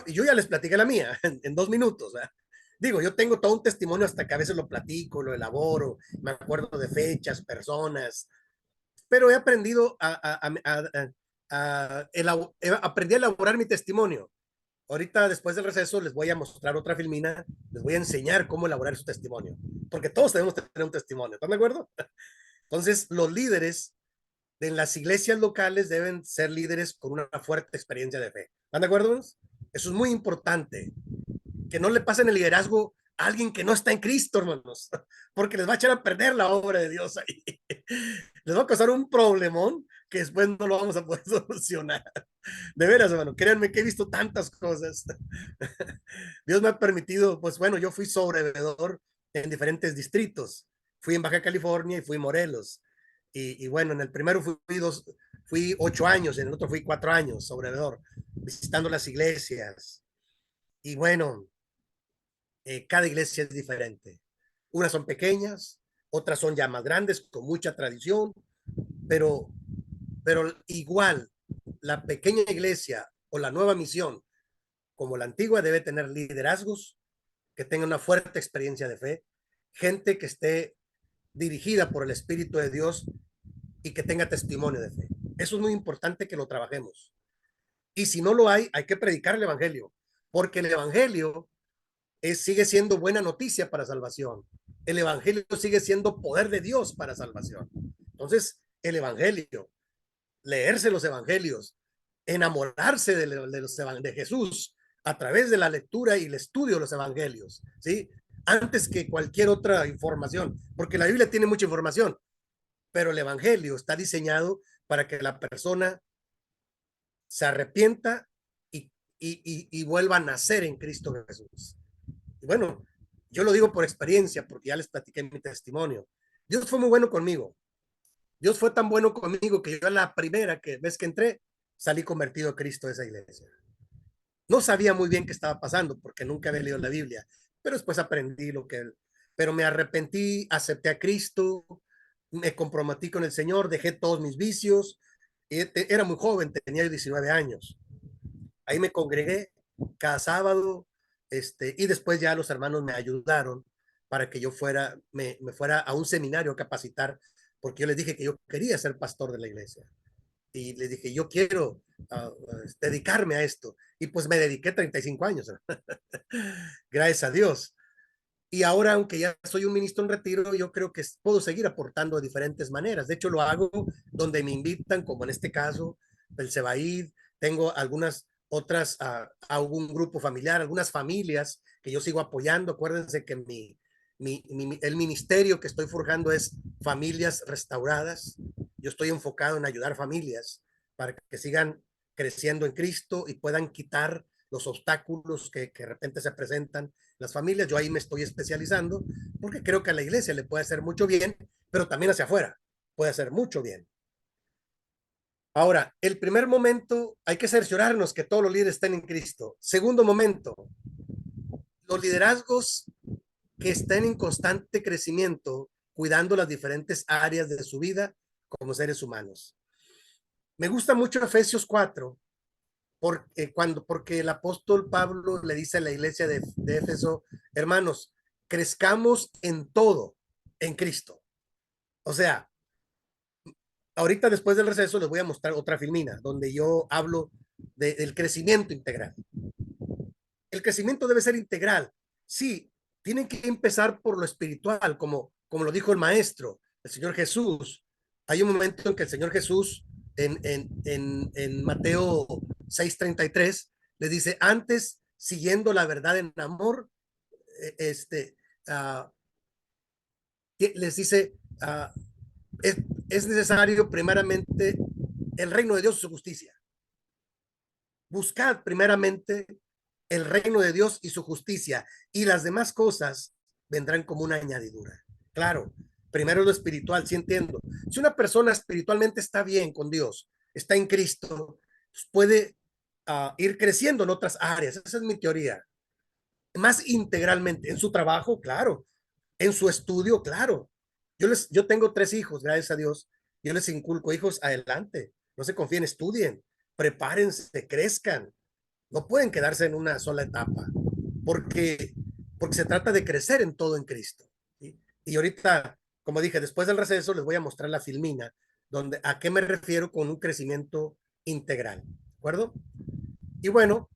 Yo ya les platiqué la mía en 2 minutos. ¿Eh? Digo, yo tengo todo un testimonio hasta que a veces lo platico, lo elaboro, me acuerdo de fechas, personas, pero he aprendido aprendí a elaborar mi testimonio. Ahorita, después del receso, les voy a mostrar otra filmina, les voy a enseñar cómo elaborar su testimonio, porque todos tenemos que tener un testimonio, ¿están de acuerdo? Entonces, los líderes de las iglesias locales deben ser líderes con una fuerte experiencia de fe. ¿Están de acuerdo? Eso es muy importante, que no le pasen el liderazgo a alguien que no está en Cristo, hermanos, porque les va a echar a perder la obra de Dios ahí. Les va a causar un problemón que después no lo vamos a poder solucionar. De veras, hermano, créanme que he visto tantas cosas. Dios me ha permitido, pues bueno, yo fui sobrevedor en diferentes distritos. Fui en Baja California y fui en Morelos. Y bueno, en el primero fui 8 años, en el otro fui 4 años sobrevedor, visitando las iglesias. Y bueno, cada iglesia es diferente. Unas son pequeñas, otras son ya más grandes, con mucha tradición, pero, pero igual, la pequeña iglesia o la nueva misión, como la antigua, debe tener liderazgos que tengan una fuerte experiencia de fe, gente que esté dirigida por el Espíritu de Dios y que tenga testimonio de fe. Eso es muy importante que lo trabajemos. Y si no lo hay que predicar el Evangelio, porque el Evangelio sigue siendo buena noticia para salvación. El Evangelio sigue siendo poder de Dios para salvación. Entonces, el Evangelio, leerse los Evangelios, enamorarse de Jesús a través de la lectura y el estudio de los Evangelios, ¿sí? Antes que cualquier otra información, porque la Biblia tiene mucha información, pero el Evangelio está diseñado para que la persona se arrepienta y vuelva a nacer en Cristo Jesús. Y bueno, yo lo digo por experiencia, porque ya les platiqué mi testimonio. Dios fue muy bueno conmigo. Dios fue tan bueno conmigo que yo la primera vez que entré, salí convertido a Cristo de esa iglesia. No sabía muy bien qué estaba pasando porque nunca había leído la Biblia, pero después aprendí pero me arrepentí, acepté a Cristo, me comprometí con el Señor, dejé todos mis vicios. Era muy joven, tenía 19 años. Ahí me congregué cada sábado, y después ya los hermanos me ayudaron para que yo me fuera a un seminario a capacitar, porque yo les dije que yo quería ser pastor de la iglesia. Y les dije, yo quiero dedicarme a esto. Y pues me dediqué 35 años, gracias a Dios. Y ahora, aunque ya soy un ministro en retiro, yo creo que puedo seguir aportando de diferentes maneras. De hecho, lo hago donde me invitan, como en este caso, el Cebaid. Tengo algunas otras, algún grupo familiar, algunas familias que yo sigo apoyando. Acuérdense que el ministerio que estoy forjando es Familias Restauradas. Yo estoy enfocado en ayudar familias para que sigan creciendo en Cristo y puedan quitar los obstáculos que de repente se presentan las familias. Yo ahí me estoy especializando porque creo que a la iglesia le puede hacer mucho bien, pero también hacia afuera puede hacer mucho bien. Ahora, el primer momento, hay que cerciorarnos que todos los líderes estén en Cristo. Segundo momento, los liderazgos que estén en constante crecimiento, cuidando las diferentes áreas de su vida como seres humanos. Me gusta mucho Efesios 4, porque el apóstol Pablo le dice a la iglesia de Éfeso, hermanos, crezcamos en todo en Cristo. O sea, ahorita después del receso les voy a mostrar otra filmina donde yo hablo del crecimiento integral. El crecimiento debe ser integral. Sí, tienen que empezar por lo espiritual, como lo dijo el maestro, el Señor Jesús. Hay un momento en que el Señor Jesús, en Mateo 6:33, les dice, antes, siguiendo la verdad en amor, uh, les dice, es necesario primeramente el reino de Dios y su justicia. Buscad primeramente el reino de Dios y su justicia, y las demás cosas vendrán como una añadidura. Claro, primero lo espiritual, sí entiendo. Si una persona espiritualmente está bien con Dios, está en Cristo, pues puede ir creciendo en otras áreas. Esa es mi teoría. Más integralmente, en su trabajo, claro, en su estudio, claro, Yo tengo 3 hijos, gracias a Dios. Yo les inculco, hijos, adelante, no se confíen, estudien, prepárense, crezcan. No pueden quedarse en una sola etapa, porque, porque se trata de crecer en todo en Cristo. ¿Sí? Y ahorita, como dije, después del receso les voy a mostrar la filmina, donde a qué me refiero con un crecimiento integral. ¿De acuerdo? Y bueno,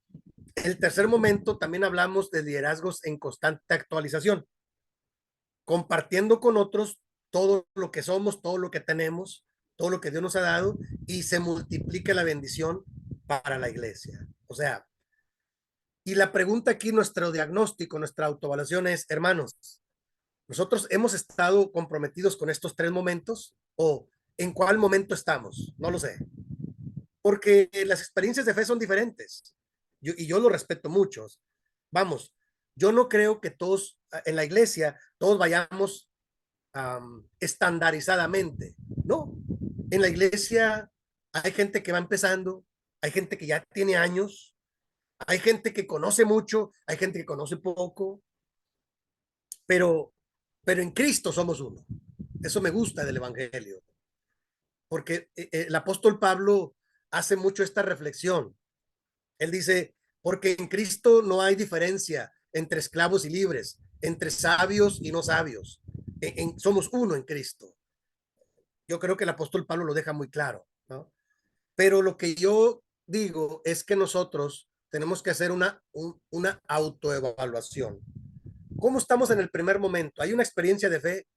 el tercer momento también hablamos de liderazgos en constante actualización, compartiendo con otros todo lo que somos, todo lo que tenemos, todo lo que Dios nos ha dado, y se multiplica la bendición para la iglesia. O sea, y la pregunta aquí, nuestro diagnóstico, nuestra autoevaluación es, hermanos, ¿nosotros hemos estado comprometidos con estos 3 momentos o en cuál momento estamos? No lo sé, porque las experiencias de fe son diferentes y yo lo respeto mucho. Vamos, yo no creo que todos en la iglesia, todos vayamos estandarizadamente, ¿no? En la iglesia hay gente que va empezando, hay gente que ya tiene años, hay gente que conoce mucho, hay gente que conoce poco, pero, pero en Cristo somos uno. Eso me gusta del Evangelio, porque el apóstol Pablo hace mucho esta reflexión. Él dice, porque en Cristo no hay diferencia entre esclavos y libres, entre sabios y no sabios. Somos uno en Cristo. Yo creo que el apóstol Pablo lo deja muy claro, ¿no? Pero lo que yo digo es que nosotros tenemos que hacer una autoevaluación. ¿Cómo estamos en el primer momento? ¿Hay una experiencia de fe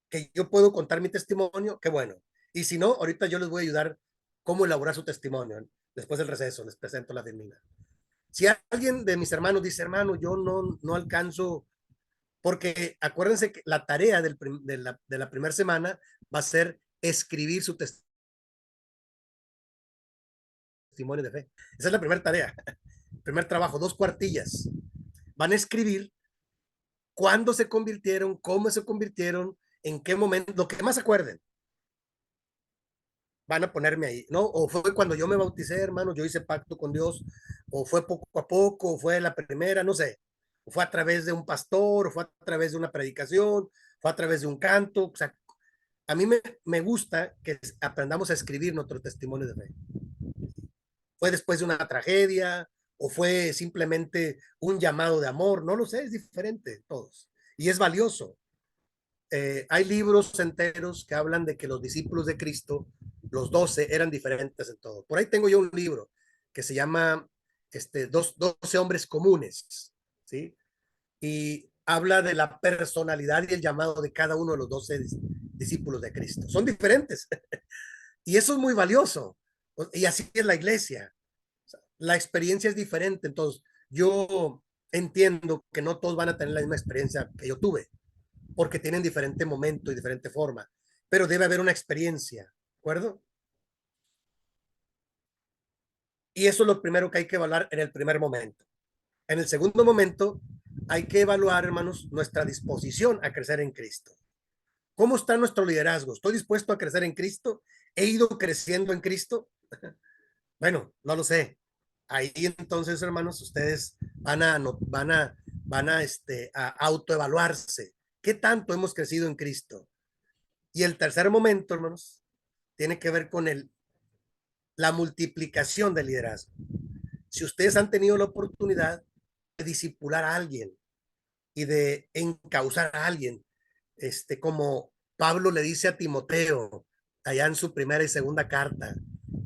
que yo puedo contar mi testimonio? Qué bueno. Y si no, ahorita yo les voy a ayudar cómo elaborar su testimonio. Después del receso les presento la filmina. Si alguien de mis hermanos dice, hermano, yo no alcanzo, porque acuérdense que la tarea de la primera semana va a ser escribir su testimonio de fe. Esa es la primera tarea, primer trabajo, 2 cuartillas. Van a escribir cuándo se convirtieron, cómo se convirtieron, en qué momento, lo que más acuerden. Van a ponerme ahí, ¿no? O fue cuando yo me bauticé, hermano, yo hice pacto con Dios, o fue poco a poco, o fue la primera, no sé, o fue a través de un pastor, o fue a través de una predicación, fue a través de un canto, o sea, a mí me gusta que aprendamos a escribir nuestro testimonio de fe. Fue después de una tragedia, o fue simplemente un llamado de amor, no lo sé, es diferente todos, y es valioso. Hay libros enteros que hablan de que los discípulos de Cristo, los 12, eran diferentes en todo. Por ahí tengo yo un libro que se llama 12 hombres comunes, ¿sí? Y habla de la personalidad y el llamado de cada uno de los 12 discípulos de Cristo. Son diferentes. Y eso es muy valioso. Y así es la iglesia. La experiencia es diferente. Entonces, yo entiendo que no todos van a tener la misma experiencia que yo tuve porque tienen diferente momento y diferente forma, pero debe haber una experiencia, ¿de acuerdo? Y eso es lo primero que hay que evaluar en el primer momento. En el segundo momento, hay que evaluar, hermanos, nuestra disposición a crecer en Cristo. ¿Cómo está nuestro liderazgo? ¿Estoy dispuesto a crecer en Cristo? ¿He ido creciendo en Cristo? Bueno, no lo sé. Ahí entonces, hermanos, ustedes van a autoevaluarse. ¿Qué tanto hemos crecido en Cristo? Y el tercer momento, hermanos, tiene que ver con la multiplicación del liderazgo. Si ustedes han tenido la oportunidad de disipular a alguien y de encauzar a alguien, como Pablo le dice a Timoteo, allá en su primera y segunda carta,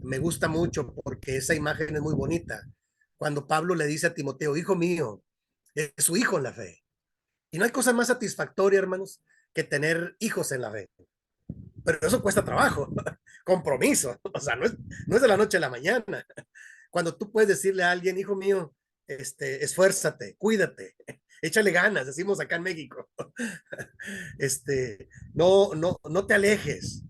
me gusta mucho porque esa imagen es muy bonita. Cuando Pablo le dice a Timoteo, hijo mío, es su hijo en la fe. Y no hay cosa más satisfactoria, hermanos, que tener hijos en la fe. Pero eso cuesta trabajo, compromiso, o sea, no es de la noche a la mañana. Cuando tú puedes decirle a alguien, hijo mío, esfuérzate, cuídate, échale ganas, decimos acá en México, no te alejes,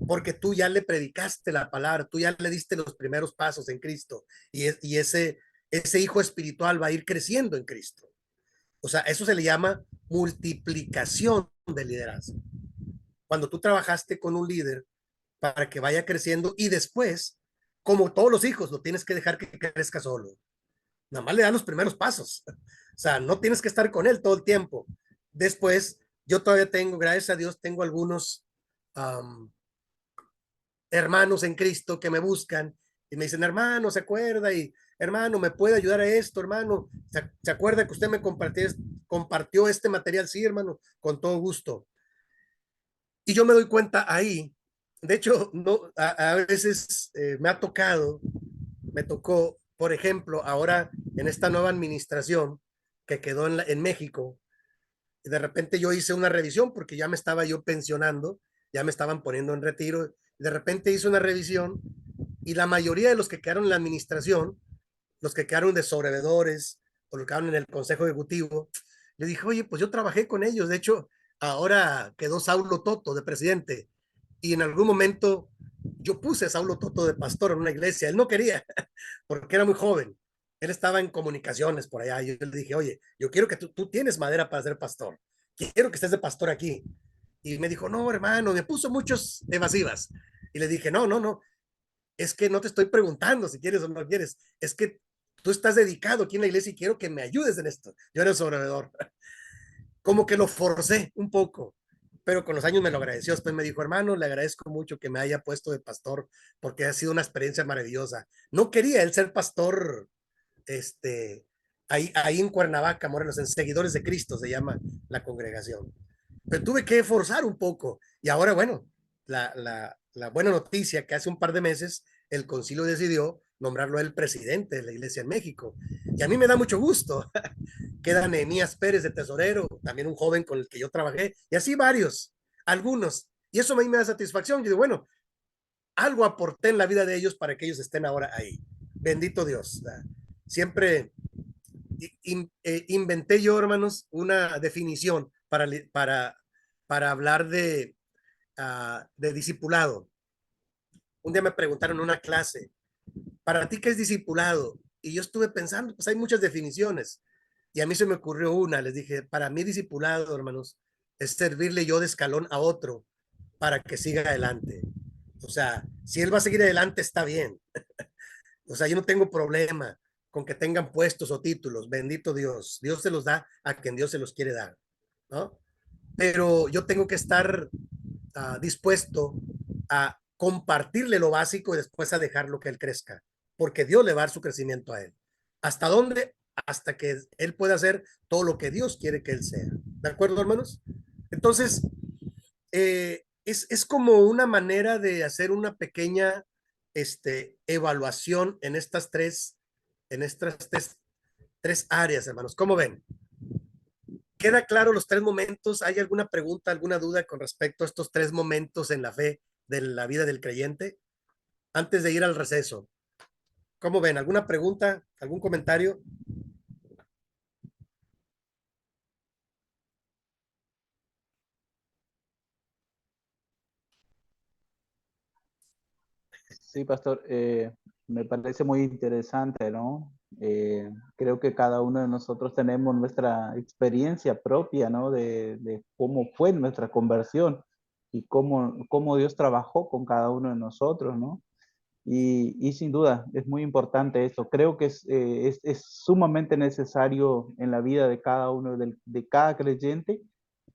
porque tú ya le predicaste la palabra, tú ya le diste los primeros pasos en Cristo y ese hijo espiritual va a ir creciendo en Cristo. O sea, eso se le llama multiplicación del liderazgo. Cuando tú trabajaste con un líder para que vaya creciendo y después, como todos los hijos, lo tienes que dejar que crezca solo. Nada más le dan los primeros pasos. O sea, no tienes que estar con él todo el tiempo. Después yo todavía tengo, gracias a Dios, tengo algunos um, hermanos en Cristo que me buscan y me dicen, hermano, ¿se acuerda? Y hermano, ¿me puede ayudar a esto, hermano? ¿Se acuerda que usted me compartió este material? Sí, hermano, con todo gusto. Y yo me doy cuenta ahí, de hecho, no, a veces me tocó, por ejemplo, ahora en esta nueva administración que quedó en México, y de repente yo hice una revisión porque ya me estaba yo pensionando, ya me estaban poniendo en retiro, y de repente hice una revisión y la mayoría de los que quedaron en la administración, los que quedaron de sobrevedores o los que quedaron en el consejo ejecutivo, le dije, oye, pues yo trabajé con ellos, de hecho, ahora quedó Saulo Toto de presidente y en algún momento yo puse a Saulo Toto de pastor en una iglesia, él no quería porque era muy joven, él estaba en comunicaciones por allá, y yo le dije, oye, yo quiero que tú tienes madera para ser pastor, quiero que estés de pastor aquí. Y me dijo, no, hermano, me puso muchos evasivas. Y le dije, no, no, no, es que no te estoy preguntando si quieres o no quieres, es que tú estás dedicado aquí en la iglesia y quiero que me ayudes en esto. Yo era sobrevedor. Como que lo forcé un poco, pero con los años me lo agradeció. Después me dijo, hermano, le agradezco mucho que me haya puesto de pastor porque ha sido una experiencia maravillosa. No quería él ser pastor, este, ahí en Cuernavaca, Morelos, en Seguidores de Cristo se llama la congregación. Pero tuve que forzar un poco. Y ahora, bueno, la buena noticia que hace un par de meses el concilio decidió nombrarlo el presidente de la iglesia en México. Y a mí me da mucho gusto. Queda Nehemías Pérez de tesorero, también un joven con el que yo trabajé, y así varios, algunos. Y eso a mí me da satisfacción. Yo digo, bueno, algo aporté en la vida de ellos para que ellos estén ahora ahí. Bendito Dios. Siempre inventé yo, hermanos, una definición para hablar de discipulado. Un día me preguntaron en una clase, ¿para ti qué es discipulado? Y yo estuve pensando, pues hay muchas definiciones. Y a mí se me ocurrió una, les dije, para mí discipulado, hermanos, es servirle yo de escalón a otro para que siga adelante. O sea, si él va a seguir adelante, está bien. O sea, yo no tengo problema con que tengan puestos o títulos, bendito Dios. Dios se los da a quien Dios se los quiere dar, ¿no? Pero yo tengo que estar dispuesto a compartirle lo básico y después a dejarlo que él crezca, porque Dios le va a dar su crecimiento a él. ¿Hasta dónde? Hasta que él pueda hacer todo lo que Dios quiere que él sea. ¿De acuerdo, hermanos? Entonces, es como una manera de hacer una pequeña evaluación en estas tres áreas, hermanos. ¿Cómo ven? ¿Queda claro los tres momentos? ¿Hay alguna pregunta, alguna duda con respecto a estos tres momentos en la fe de la vida del creyente? Antes de ir al receso. ¿Cómo ven? ¿Alguna pregunta? ¿Algún comentario? Sí, pastor, me parece muy interesante, ¿no? Creo que cada uno de nosotros tenemos nuestra experiencia propia, ¿no? De cómo fue nuestra conversión y cómo Dios trabajó con cada uno de nosotros, ¿no? Y sin duda, es muy importante esto. Creo que es sumamente necesario en la vida de cada uno, de cada creyente,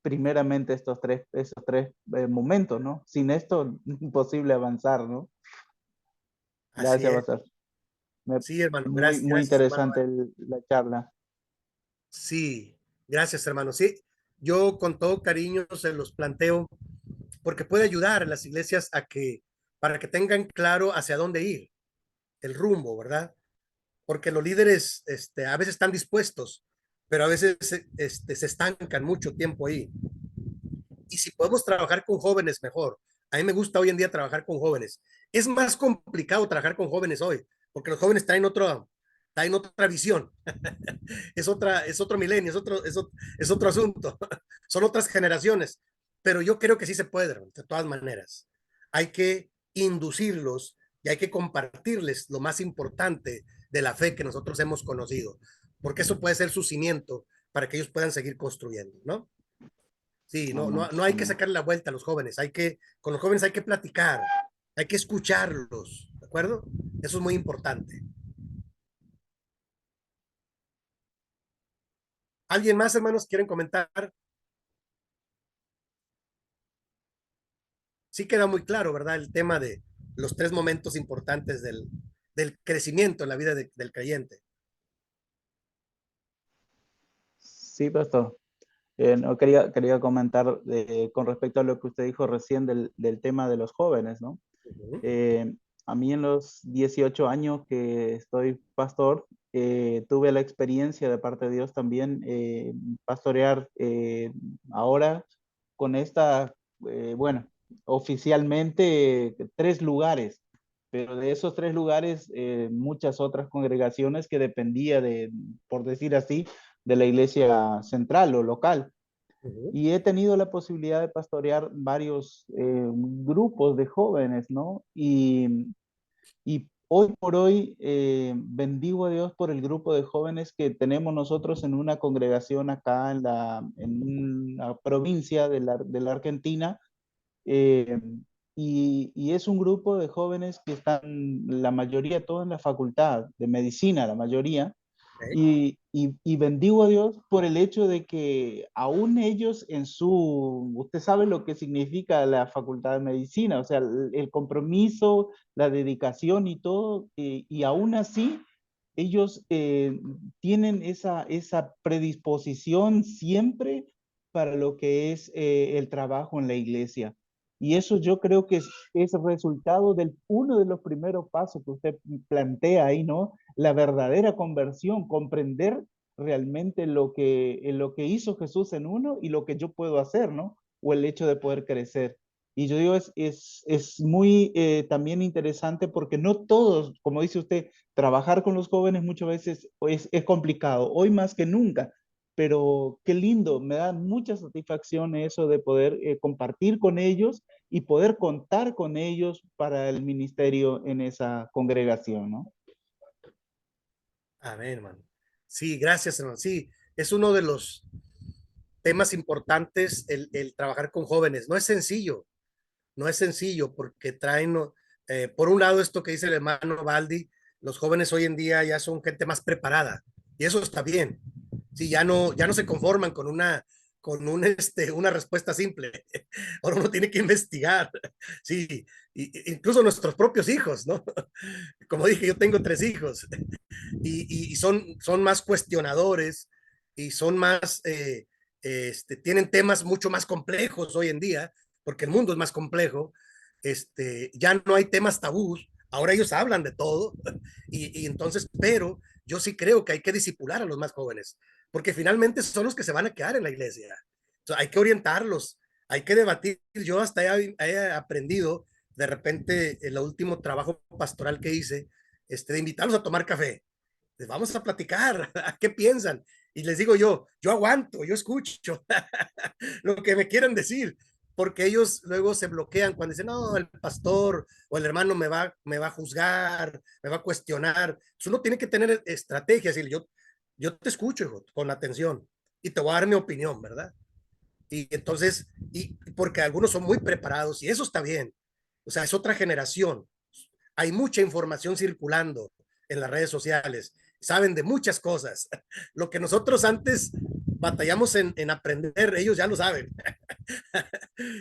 primeramente esos tres momentos, ¿no? Sin esto, imposible avanzar, ¿no? Así Gracias, es. Basar. Sí, hermano. Muy, Gracias, muy gracias, hermano. interesante la charla. Sí, gracias, hermano. Sí, yo con todo cariño se los planteo porque puede ayudar a las iglesias para que tengan claro hacia dónde ir, el rumbo, ¿verdad? Porque los líderes a veces están dispuestos, pero a veces se estancan mucho tiempo ahí. Y si podemos trabajar con jóvenes, mejor. A mí me gusta hoy en día trabajar con jóvenes. Es más complicado trabajar con jóvenes hoy, porque los jóvenes traen otra visión, es otro milenio, es otro asunto, son otras generaciones, pero yo creo que sí se puede, de todas maneras. Hay que inducirlos y hay que compartirles lo más importante de la fe que nosotros hemos conocido, porque eso puede ser su cimiento para que ellos puedan seguir construyendo, ¿no? Sí, Amén, no hay que amén. sacar la vuelta a los jóvenes, con los jóvenes hay que platicar, hay que escucharlos, ¿de acuerdo? Eso es muy importante. ¿Alguien más, hermanos, quieren comentar? sí queda muy claro, ¿verdad? El tema de los tres momentos importantes del crecimiento en la vida del creyente. Sí, pastor. No, quería comentar con respecto a lo que usted dijo recién del tema de los jóvenes, ¿no? Ujú, Eh, a mí en los 18 años que estoy pastor, tuve la experiencia de parte de Dios también pastorear ahora con bueno, oficialmente 3 lugares, pero de esos 3 lugares, muchas otras congregaciones que dependía por decir así, de la iglesia central o local. ujú. Y he tenido la posibilidad de pastorear varios grupos de jóvenes, ¿no? Y hoy por hoy bendigo a Dios por el grupo de jóvenes que tenemos nosotros en una congregación acá en una provincia de la Argentina. eh, y es un grupo de jóvenes que están, la mayoría, todos en la facultad de medicina, la mayoría, Ok. y bendigo a Dios por el hecho de que aún ellos usted sabe lo que significa la facultad de medicina, o sea, el compromiso, la dedicación y todo, y aún así ellos tienen esa predisposición siempre para lo que es el trabajo en la iglesia. Y eso yo creo que es resultado de uno de los primeros pasos que usted plantea ahí, ¿no? La verdadera conversión, comprender realmente lo que hizo Jesús en uno y lo que yo puedo hacer, ¿no? O el hecho de poder crecer. Y yo digo, es muy también interesante porque no todos, como dice usted, trabajar con los jóvenes muchas veces es complicado, hoy más que nunca, pero qué lindo, me da mucha satisfacción eso de poder compartir con ellos y poder contar con ellos para el ministerio en esa congregación, ¿no? Amén, hermano. Sí, gracias, hermano. Sí, es uno de los temas importantes el trabajar con jóvenes. No es sencillo, no es sencillo porque traen, por un lado, esto que dice el hermano Baldi, los jóvenes hoy en día ya son gente más preparada y eso está bien. Sí, ya no se conforman una respuesta simple. Ahora uno tiene que investigar. Sí, incluso nuestros propios hijos, ¿no? Como dije, yo tengo 3 hijos y son más cuestionadores y son más, tienen temas mucho más complejos hoy en día, porque el mundo es más complejo. Ya no hay temas tabús, ahora ellos hablan de todo, y entonces, pero yo sí creo que hay que disipular a los más jóvenes, porque finalmente son los que se van a quedar en la iglesia. Entonces, hay que orientarlos, hay que debatir. Yo hasta he aprendido de repente, el último trabajo pastoral que hice, de invitarlos a tomar café. Les vamos a platicar, ¿a qué piensan? Y les digo yo aguanto, yo escucho lo que me quieran decir, porque ellos luego se bloquean cuando dicen, no, el pastor o el hermano me va a juzgar, me va a cuestionar. Pues uno tiene que tener estrategias y yo te escucho, hijo, con atención y te voy a dar mi opinión, ¿verdad? Y entonces, porque algunos son muy preparados y eso está bien. O sea, es otra generación. Hay mucha información circulando en las redes sociales. Saben de muchas cosas. Lo que nosotros antes batallamos en aprender, ellos ya lo saben.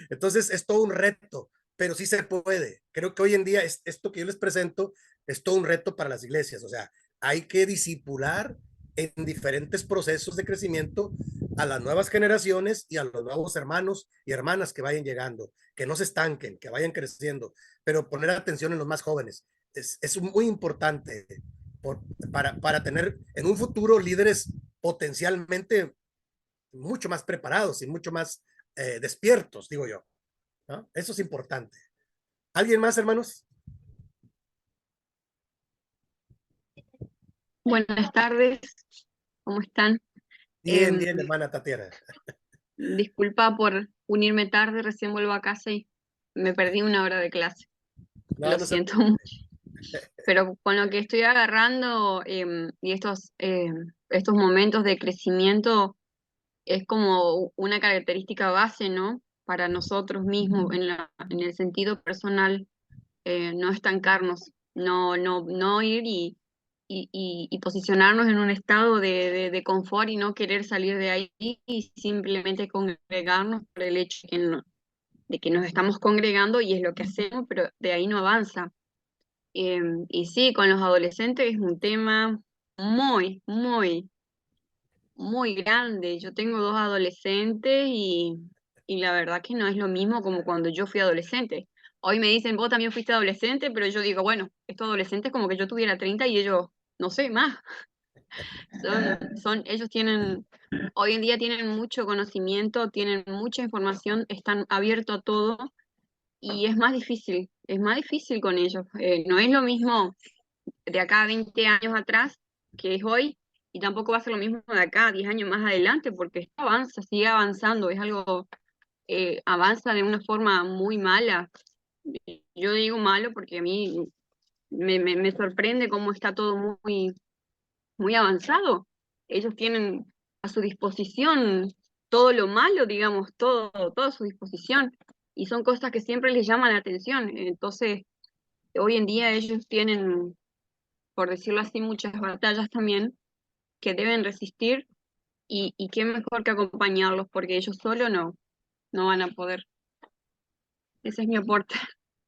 Entonces, es todo un reto, pero sí se puede. Creo que hoy en día esto que yo les presento es todo un reto para las iglesias. O sea, hay que disipular en diferentes procesos de crecimiento a las nuevas generaciones y a los nuevos hermanos y hermanas que vayan llegando, que no se estanquen, que vayan creciendo, pero poner atención en los más jóvenes es muy importante por, para tener en un futuro líderes potencialmente mucho más preparados y mucho más despiertos, digo yo, ¿no? Eso es importante. ¿Alguien más, hermanos? Buenas tardes, ¿cómo están? Bien, Em, bien, hermana Tatiana. Disculpa por unirme tarde, recién vuelvo a casa y me perdí una hora de clase. No, Lo no se siento preocupe. mucho. Pero con lo que estoy agarrando y estos momentos de crecimiento es como una característica base, ¿no? Para nosotros mismos, en el sentido personal, no estancarnos, no ir y posicionarnos en un estado de confort y no querer salir de ahí y simplemente congregarnos por el hecho de que de que nos estamos congregando y es lo que hacemos, pero de ahí no avanza. Y sí, con los adolescentes es un tema muy, muy, muy grande. Yo tengo dos adolescentes y la verdad que no es lo mismo como cuando yo fui adolescente. Hoy me dicen, vos también fuiste adolescente, pero yo digo, bueno, estos adolescentes como que yo tuviera 30 y ellos, no sé, más. Ellos tienen, hoy en día tienen mucho conocimiento, tienen mucha información, están abiertos a todo y es más difícil con ellos. No es lo mismo de acá a 20 años atrás que es hoy, y tampoco va a ser lo mismo de acá a 10 años más adelante, porque esto avanza, sigue avanzando, es algo, avanza de una forma muy mala. Yo digo malo porque a mí me sorprende cómo está todo muy, muy avanzado. Ellos tienen a su disposición todo lo malo, digamos, todo a su disposición, y son cosas que siempre les llaman la atención. Entonces, hoy en día ellos tienen, por decirlo así, muchas batallas también que deben resistir y qué mejor que acompañarlos porque ellos solo no van a poder. Ese es mi aporte.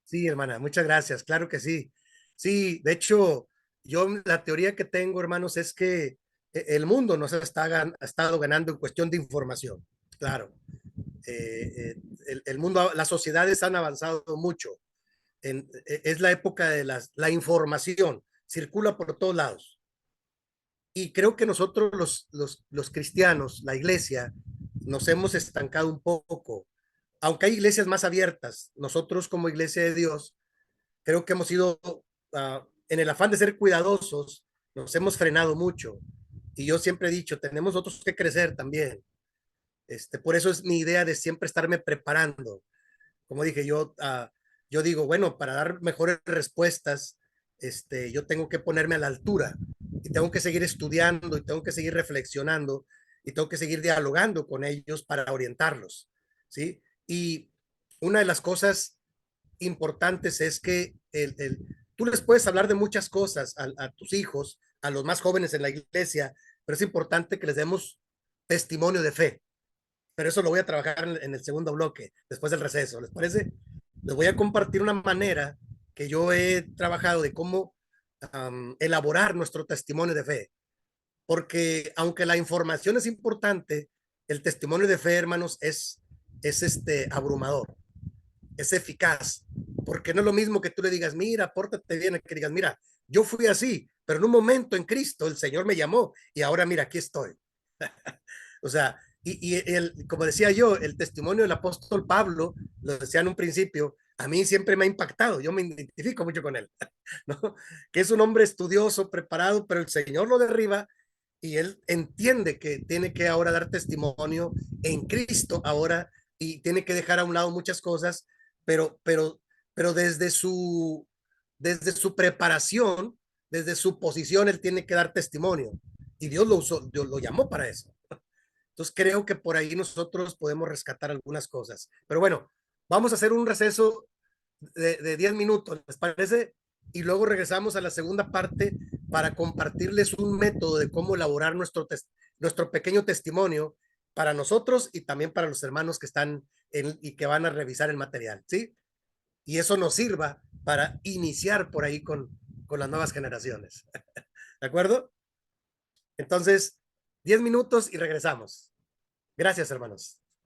Sí, hermana, muchas gracias. Claro que sí. Sí, de hecho, yo la teoría que tengo, hermanos, es que el mundo nos ha estado ganando en cuestión de información. Claro, el mundo, las sociedades han avanzado mucho. Es la época de la información, circula por todos lados. Y creo que nosotros los cristianos, la iglesia, nos hemos estancado un poco. Aunque hay iglesias más abiertas, nosotros como iglesia de Dios, creo que hemos ido, en el afán de ser cuidadosos, nos hemos frenado mucho. Y yo siempre he dicho, tenemos nosotros que crecer también. Por eso es mi idea de siempre estarme preparando. Como dije, yo digo, bueno, para dar mejores respuestas, yo tengo que ponerme a la altura y tengo que seguir estudiando y tengo que seguir reflexionando y tengo que seguir dialogando con ellos para orientarlos, ¿sí? Y una de las cosas importantes es que tú les puedes hablar de muchas cosas a tus hijos, a los más jóvenes en la iglesia, pero es importante que les demos testimonio de fe. Pero eso lo voy a trabajar en el segundo bloque, después del receso. ¿Les parece? Les voy a compartir una manera que yo he trabajado de cómo elaborar nuestro testimonio de fe. Porque aunque la información es importante, el testimonio de fe, hermanos, es abrumador, es eficaz. Porque no es lo mismo que tú le digas, mira, pórtate bien, que digas, mira, yo fui así, pero en un momento en Cristo el Señor me llamó y ahora mira, aquí estoy. O sea, como decía yo, el testimonio del apóstol Pablo, lo decía en un principio, a mí siempre me ha impactado, yo me identifico mucho con él, ¿no? Que es un hombre estudioso, preparado, pero el Señor lo derriba y él entiende que tiene que ahora dar testimonio en Cristo ahora y tiene que dejar a un lado muchas cosas, pero, pero, pero desde su preparación, desde su posición, él tiene que dar testimonio y Dios lo usó, Dios lo llamó para eso. Entonces creo que por ahí nosotros podemos rescatar algunas cosas. Pero bueno, vamos a hacer un receso de 10 minutos, ¿les parece? Y luego regresamos a la segunda parte para compartirles un método de cómo elaborar nuestro pequeño testimonio para nosotros y también para los hermanos que están y que van a revisar el material, ¿sí? Y eso nos sirva para iniciar por ahí con las nuevas generaciones. ¿De acuerdo? Entonces, 10 minutos y regresamos. Gracias, hermanos.